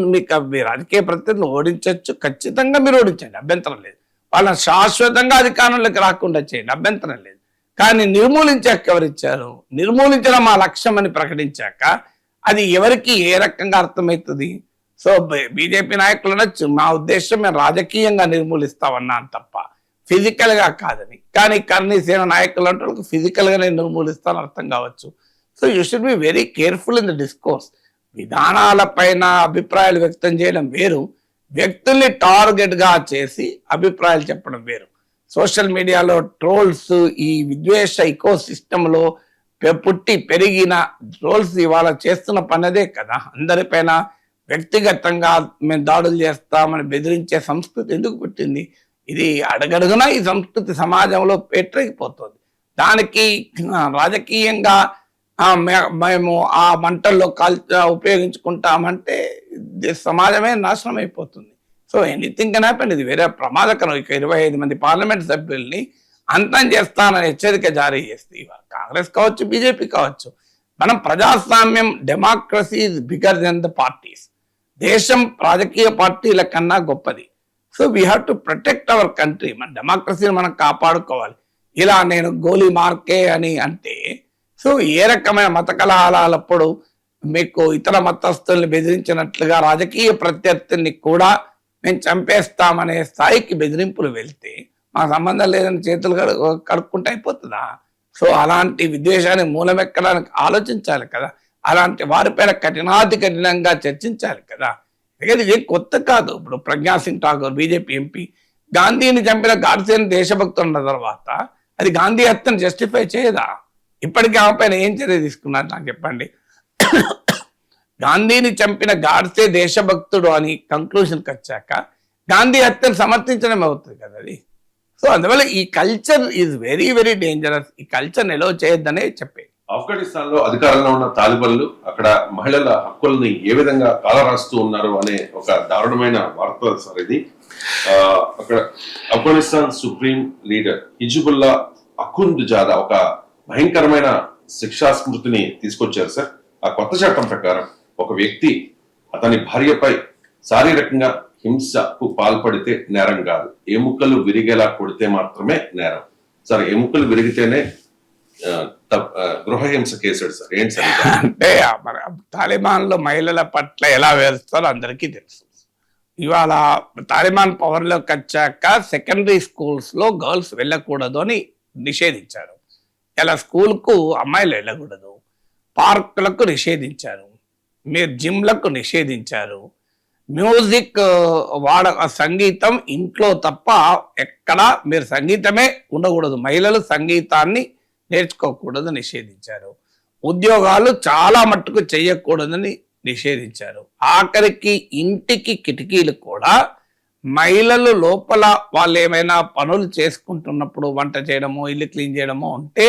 రాజకీయ ప్రతినిధులు ఓడించవచ్చు, ఖచ్చితంగా మీరు ఓడించండి, అభ్యంతరం లేదు. వాళ్ళని శాశ్వతంగా అధికారంలోకి రాకుండా చేయండి, అభ్యంతరం లేదు. కానీ నిర్మూలించే హక్కు ఎవరిచ్చారు? నిర్మూలించడం మా లక్ష్యం అని ప్రకటించాక అది ఎవరికి ఏ రకంగా అర్థమవుతుంది? సో బీజేపీ నాయకులు అనొచ్చు, మా ఉద్దేశం మేము రాజకీయంగా నిర్మూలిస్తామన్నాను తప్ప ఫిజికల్ గా కాదని. కానీ కర్ణీసేన నాయకులు అంటే వాళ్ళకి ఫిజికల్ గా నేను నిర్మూలిస్తాను అర్థం కావచ్చు. So you should be very careful in the discourse. విధానాలపైన అభిప్రాయాలు వ్యక్తం చేయడం వేరు, వ్యక్తుల్ని టార్గెట్ గా చేసి అభిప్రాయాలు చెప్పడం వేరు. సోషల్ మీడియాలో ట్రోల్స్, ఈ విద్వేష ఇకో సిస్టంలో పుట్టి పెరిగిన ట్రోల్స్ ఇవాళ చేస్తున్న పని అదే కదా. అందరిపైన వ్యక్తిగతంగా మేము దాడులు చేస్తామని బెదిరించే సంస్కృతి ఎందుకు పుట్టింది? ఇది అడగడుగునా ఈ సంస్కృతి సమాజంలో పెట్టకపోతుంది. దానికి రాజకీయంగా మేము ఆ మంటల్లో ఉపయోగించుకుంటామంటే సమాజమే నాశనం అయిపోతుంది. So anything can happen. ఇది వేరే ప్రమాదకరం. ఇక 25 మంది పార్లమెంట్ సభ్యుల్ని అంతం చేస్తానని హెచ్చరిక జారీ చేస్తే కాంగ్రెస్ కావచ్చు, బీజేపీ కావచ్చు. మనం ప్రజాస్వామ్యం, democracy is bigger than the parties. దేశం రాజకీయ పార్టీల కన్నా గొప్పది. So we have to protect our country. మన డెమోక్రసీని మనం కాపాడుకోవాలి. ఇలా నేను గోలీ మార్కే అని అంటే, సో ఏ రకమైన మత కలహాలప్పుడు మీకు ఇతర మతస్థుల్ని బెదిరించినట్లుగా రాజకీయ ప్రత్యర్థుల్ని కూడా మేము చంపేస్తామనే స్థాయికి బెదిరింపులు వెళ్తే మా సంబంధం లేదని చేతులు కడుక్కుంటే అయిపోతుందా? సో అలాంటి విద్వేషాన్ని మూలమెక్కడానికి ఆలోచించాలి కదా. అలాంటి వారిపైన కఠినంగా చర్చించాలి కదా. ఎందుకంటే ఇది కొత్త కాదు. ఇప్పుడు ప్రజ్ఞా సింగ్ ఠాకూర్ బీజేపీ ఎంపీ గాంధీని చంపిన గాడ్సేని దేశభక్తులు ఉన్న తర్వాత అది గాంధీ హత్యను జస్టిఫై చేయదా? ఇప్పటికీ ఆమె పైన ఏం చర్య తీసుకున్నారు నాకు చెప్పండి. గాంధీని చంపిన గాడ్సే దేశభక్తుడు అని కంక్లూషన్కి వచ్చాక గాంధీ హత్యను సమర్థించడం అవుతుంది కదా అది. సో అందువల్ల ఈ culture is very very dangerous. ఈ కల్చర్ నిలవ చేయొద్దనే చెప్పేది. ఆఫ్ఘనిస్తాన్ లో అధికారంలో ఉన్న తాలిబన్లు అక్కడ మహిళల హక్కుల్ని ఏ విధంగా కాలరాస్తూ ఉన్నారు అనే ఒక దారుణమైన వార్త సార్ ఇది. అక్కడ ఆఫ్ఘనిస్తాన్ సుప్రీం లీడర్ హిజ్బుల్లా అఖుంద్ జాదా ఒక భయంకరమైన శిక్షా స్మృతిని తీసుకొచ్చారు సార్. ఆ కొత్త చట్టం ప్రకారం ఒక వ్యక్తి అతని భార్యపై శారీరకంగా హింసకు పాల్పడితే నేరం కాదు, ఎముకలు విరిగేలా కొడితే మాత్రమే నేరం. సార్ ఎముకలు విరిగితేనే గృహహింస కేసు సార్. ఏంటి సార్? అంటే తాలిబాన్లో మహిళల పట్ల ఎలా వేస్తారో అందరికీ తెలుసు. ఇవాళ తాలిబాన్ పవర్లోకి వచ్చాక సెకండరీ స్కూల్స్ లో గర్ల్స్ వెళ్ళకూడదు అని నిషేధించారు. ఇలా స్కూల్కు అమ్మాయిలు వెళ్ళకూడదు, పార్కులకు నిషేధించారు, మీరు జిమ్లకు నిషేధించారు, మ్యూజిక్ సంగీతం ఇంట్లో తప్ప ఎక్కడ మీరు సంగీతమే ఉండకూడదు, మహిళలు సంగీతాన్ని నేర్చుకోకూడదు నిషేధించారు, ఉద్యోగాలు చాలా మట్టుకు చేయకూడదని నిషేధించారు. ఆఖరికి ఇంటికి కిటికీలు కూడా మహిళలు లోపల వాళ్ళు ఏమైనా పనులు చేసుకుంటున్నప్పుడు వంట చేయడమో ఇల్లు క్లీన్ చేయడమో ఉంటే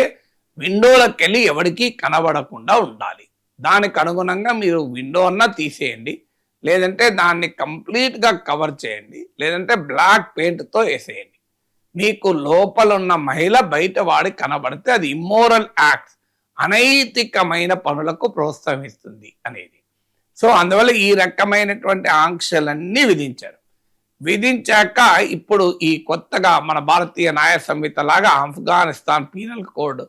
విండోలకు వెళ్ళి ఎవరికి కనబడకుండా ఉండాలి. దానికి అనుగుణంగా మీరు విండో అన్నా తీసేయండి, లేదంటే దాన్ని కంప్లీట్గా కవర్ చేయండి, లేదంటే బ్లాక్ పెయింట్తో వేసేయండి. మీకు లోపల ఉన్న మహిళ బయట వాడి కనబడితే అది ఇమ్మోరల్ యాక్ట్స్, అనైతికమైన పనులకు ప్రోత్సహిస్తుంది అనేది. సో అందువల్ల ఈ రకమైనటువంటి ఆంక్షలన్నీ విధించారు. విధించాక ఇప్పుడు ఈ కొత్తగా మన భారతీయ న్యాయ సంహిత లాగా ఆఫ్ఘనిస్తాన్ పీనల్ కోడ్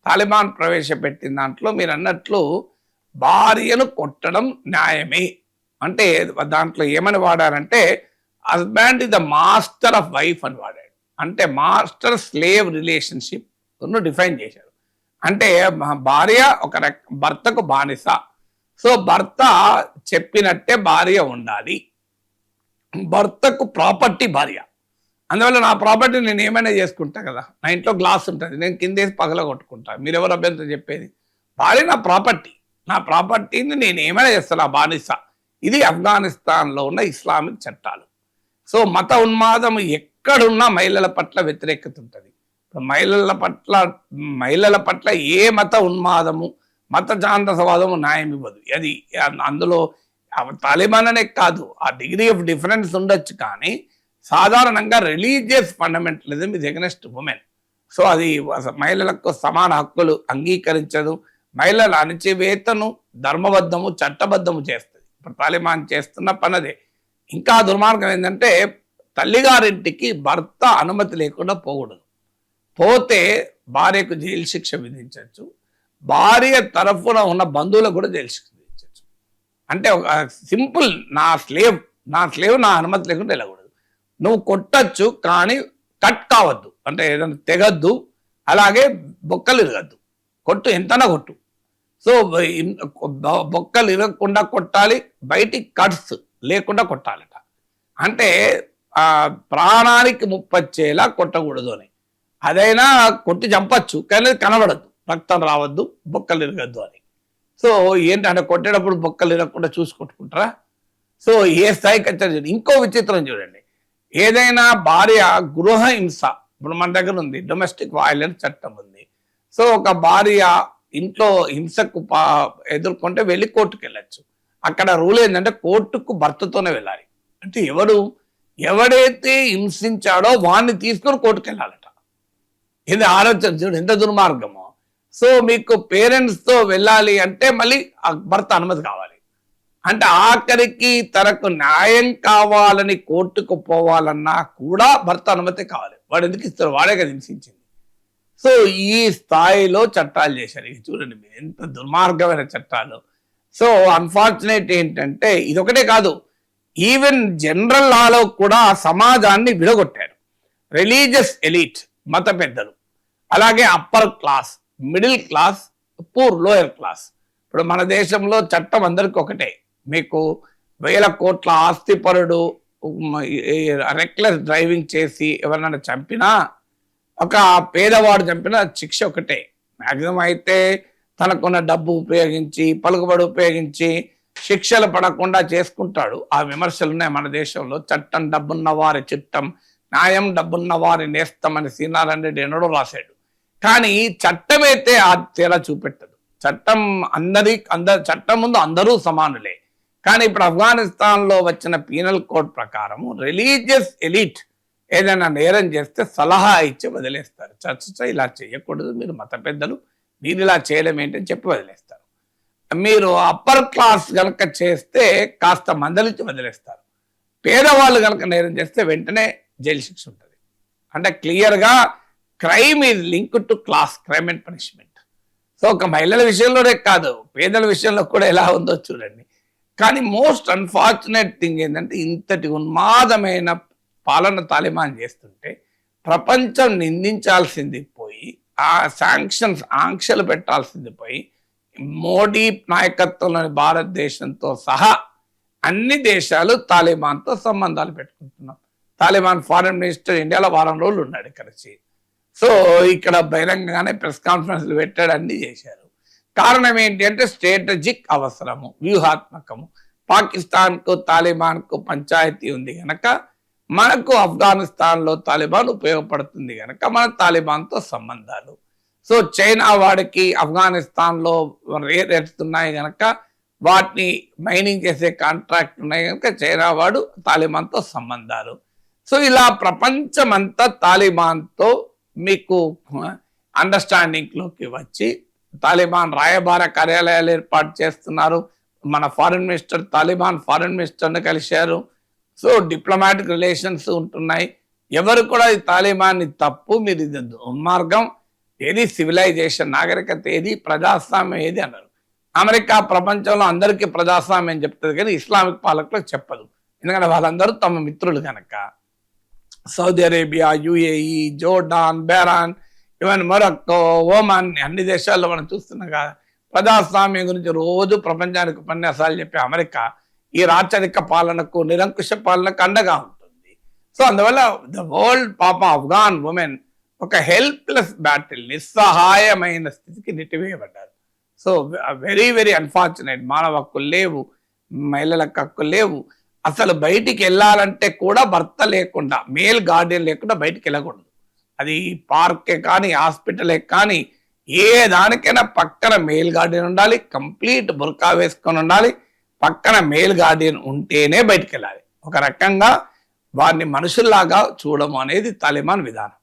తాలిబాన్ ప్రవేశపెట్టిన దాంట్లో మీరు అన్నట్లు భార్యను కొట్టడం న్యాయమే అంటే దాంట్లో ఏమని వాడారంటే husband is the master of wife అని వాడాడు. అంటే మాస్టర్ స్లేవ్ రిలేషన్షిప్ డిఫైన్ చేశారు. అంటే భార్య ఒక భర్తకు బానిస. సో భర్త చెప్పినట్టే భార్య ఉండాలి. భర్తకు ప్రాపర్టీ భార్య. అందువల్ల నా ప్రాపర్టీ నేను ఏమైనా చేసుకుంటా కదా, నా ఇంట్లో గ్లాస్ ఉంటుంది, నేను కిందేసి పగల కొట్టుకుంటా, మీరు ఎవరు అభ్యంతరం చెప్పేది? భార్య నా ప్రాపర్టీ, నా ప్రాపర్టీని నేను ఏమైనా చేస్తాను, ఆ బానిస. ఇది ఆఫ్ఘనిస్తాన్లో ఉన్న ఇస్లామిక్ చట్టాలు. సో మత ఉన్మాదం ఎక్కడున్నా మహిళల పట్ల వ్యతిరేకత ఉంటుంది. మహిళల పట్ల ఏ మత ఉన్మాదము మత జాంతసవాదము న్యాయం ఇవ్వదు. అది అందులో తాలిబాన్ అనే కాదు, ఆ డిగ్రీ ఆఫ్ డిఫరెన్స్ ఉండొచ్చు, కానీ సాధారణంగా religious fundamentalism is against women. So అది మహిళలకు సమాన హక్కులు అంగీకరించదు. మహిళల అణచివేతను ధర్మబద్ధము చట్టబద్ధము చేస్తుంది. ఇప్పుడు తాలిబాన్ చేస్తున్న పనదే. ఇంకా దుర్మార్గం ఏంటంటే తల్లిగారింటికి భర్త అనుమతి లేకుండా పోకూడదు. పోతే భార్యకు జైలు శిక్ష విధించవచ్చు, భార్య తరఫున ఉన్న బంధువులకు కూడా జైలు శిక్ష విధించవచ్చు. అంటే ఒక సింపుల్, నా స్లేవ్ నా అనుమతి లేకుండా వెళ్ళకూడదు. నువ్వు కొట్టచ్చు కానీ కట్ కావద్దు, అంటే ఏదైనా తెగద్దు, అలాగే బొక్కలు ఇరగద్దు, కొట్టు ఎంతనా కొట్టు. సో బొక్కలు ఇరగకుండా కొట్టాలి, బయటికి కట్స్ లేకుండా కొట్టాలట. అంటే ప్రాణానికి ముప్పచ్చేలా కొట్టకూడదు అని. అదైనా కొట్టి చంపచ్చు కానీ కనబడద్దు, రక్తం రావద్దు, బొక్కలు ఇరగద్దు అని. సో ఏంటంటే కొట్టేటప్పుడు బొక్కలు ఇరగకుండా చూసి కొట్టుకుంటారా? సో ఏ స్థాయికి వచ్చారు. ఇంకో విచిత్రం చూడండి, ఏదైనా భార్య గృహహింస, ఇప్పుడు మన దగ్గర ఉంది డొమెస్టిక్ వైలెన్స్ చట్టం ఉంది. సో ఒక భార్య ఇంట్లో హింసకు ఎదుర్కొంటే వెళ్ళి కోర్టుకు వెళ్ళచ్చు. అక్కడ రూల్ ఏంటంటే కోర్టుకు భర్తతోనే వెళ్ళాలి. అంటే ఎవడైతే హింసించాడో వాడిని తీసుకొని కోర్టుకు వెళ్ళాలట. ఇది ఆలోచన చూడు ఎంత దుర్మార్గమో. సో మీకు పేరెంట్స్తో వెళ్ళాలి అంటే మళ్ళీ భర్త అనుమతి కావాలి. అంటే ఆఖరికి తనకు న్యాయం కావాలని కోర్టుకు పోవాలన్నా కూడా భర్త అనుమతి కావాలి. వాడు ఎందుకు ఇస్తారు? వాడే కదా హింసించింది. సో ఈ స్థాయిలో చట్టాలు చేశారు. ఇది చూడండి మీరు ఎంత దుర్మార్గమైన చట్టాలు. సో అన్ఫార్చునేట్ ఏంటంటే ఇదొకటే కాదు, ఈవెన్ జనరల్ లాలో కూడా సమాజాన్ని విడగొట్టారు. రిలీజియస్ ఎలీట్ మత పెద్దలు, అలాగే upper class, middle class, poor lower class. ఇప్పుడు మన దేశంలో చట్టం అందరికి ఒకటే. మీకు 1000 కోట్ల ఆస్తిపరుడు రెక్లెస్ డ్రైవింగ్ చేసి ఎవరినైనా చంపినా, ఒక పేదవాడు చంపినా శిక్ష ఒకటే. మ్యాక్సిమం అయితే తనకున్న డబ్బు ఉపయోగించి, పలుకుబడి ఉపయోగించి శిక్షలు పడకుండా చేసుకుంటాడు. ఆ విమర్శలు ఉన్నాయి మన దేశంలో. చట్టం డబ్బున్న వారి చిట్టం, న్యాయం డబ్బున్న వారి నేస్తం అని శ్రీనారాయణ రెడ్డి ఎన్నడో రాశాడు. కానీ చట్టం అయితే ఆ తేడా చూపెట్టదు. చట్టం చట్టం ముందు అందరూ సమానులే. కానీ ఇప్పుడు ఆఫ్ఘనిస్తాన్లో వచ్చిన పీనల్ కోడ్ ప్రకారం రిలీజియస్ ఎలీట్ ఏదైనా నేరం చేస్తే సలహా ఇచ్చి వదిలేస్తారు. చర్చ ఇలా చేయకూడదు, మీరు మత పెద్దలు, మీరు ఇలా చేయడం ఏంటని చెప్పి వదిలేస్తారు. మీరు అప్పర్ క్లాస్ కనుక చేస్తే కాస్త మందలించి వదిలేస్తారు. పేదవాళ్ళు కనుక నేరం చేస్తే వెంటనే జైలు శిక్ష ఉంటుంది. అంటే క్లియర్గా crime is link to class, crime and punishment. So ఒక మహిళల విషయంలోనే కాదు, పేదల విషయంలో కూడా ఎలా ఉందో చూడండి. కానీ మోస్ట్ అన్ఫార్చునేట్ థింగ్ ఏంటంటే ఇంతటి ఉన్మాదమైన పాలన తాలిబాన్ చేస్తుంటే ప్రపంచం నిందించాల్సింది పోయి, ఆ శాంక్షన్స్ ఆంక్షలు పెట్టాల్సింది పోయి, మోడీ నాయకత్వంలోని భారతదేశంతో సహా అన్ని దేశాలు తాలిబాన్తో సంబంధాలు పెట్టుకుంటున్నాం. తాలిబాన్ ఫారెన్ మినిస్టర్ ఇండియాలో 4 రోజులు ఉన్నాడు ఇక్కడ. సో ఇక్కడ బహిరంగంగానే ప్రెస్ కాన్ఫరెన్స్లు పెట్టాడు, అన్ని చేశారు. కారణం ఏంటి అంటే స్ట్రాటజిక్ అవసరము, వ్యూహాత్మకము. పాకిస్తాన్కు తాలిబాన్కు పంచాయతీ ఉంది కనుక మనకు ఆఫ్ఘనిస్తాన్లో తాలిబాన్ ఉపయోగపడుతుంది కనుక మన తాలిబాన్తో సంబంధాలు. సో చైనా వాడికి ఆఫ్ఘనిస్తాన్లో రేట్స్ ఉన్నాయి కనుక వాటిని మైనింగ్ చేసే కాంట్రాక్ట్ ఉన్నాయి కనుక చైనా వాడు తాలిబాన్తో సంబంధాలు. సో ఇలా ప్రపంచమంతా తాలిబాన్తో మీకు అండర్స్టాండింగ్లోకి వచ్చి తాలిబాన్ రాయబార కార్యాలయాలు ఏర్పాటు చేస్తున్నారు. మన ఫారెన్ మినిస్టర్ తాలిబాన్ ఫారెన్ మినిస్టర్ని కలిశారు. సో డిప్లొమాటిక్ రిలేషన్స్ ఉంటున్నాయి. ఎవరు కూడా ఈ తాలిబాన్ తప్పు, మీరు ఇది దుర్మార్గం, ఏది సివిలైజేషన్ నాగరికత ఏది, ప్రజాస్వామ్యం ఏది అన్నారు. అమెరికా ప్రపంచంలో అందరికీ ప్రజాస్వామ్యం చెప్తుంది కానీ ఇస్లామిక్ పాలకులకు చెప్పదు. ఎందుకంటే వాళ్ళందరూ తమ మిత్రులు కనుక. Saudi Arabia, UAE, Jordan, బెహ్రాన్, even Morocco, Oman, అన్ని దేశాల్లో మనం చూస్తున్నాం కదా. ప్రజాస్వామ్యం గురించి రోజు ప్రపంచానికి ఉపన్యాసాలు చెప్పే అమెరికా ఈ రాచరిక పాలనకు, నిరంకుశ పాలనకు అండగా ఉంటుంది. సో అందువల్ల ద వరల్డ్ పాప ఆఫ్ఘాన్ ఉమెన్ ఒక హెల్ప్లెస్ బ్యాటిల్, నిస్సహాయమైన స్థితికి నెట్టివేయబడ్డారు. So very very unfortunate. మానవ హక్కులు లేవు, మహిళలకు హక్కులు లేవు. అసలు బయటికి వెళ్ళాలంటే కూడా భర్త లేకుండా, మేల్ గార్డియన్ లేకుండా బయటికి వెళ్ళకూడదు. అది పార్కే కానీ, హాస్పిటలే కానీ, ఏ దానికైనా పక్కన మేల్ గార్డియన్ ఉండాలి, కంప్లీట్ బుర్కా వేసుకొని ఉండాలి, పక్కన మేల్ గార్డియన్ ఉంటేనే బయటికి వెళ్ళాలి. ఒక రకంగా వారిని మనుషుల్లాగా చూడము అనేది తాలిబాన్ విధానం.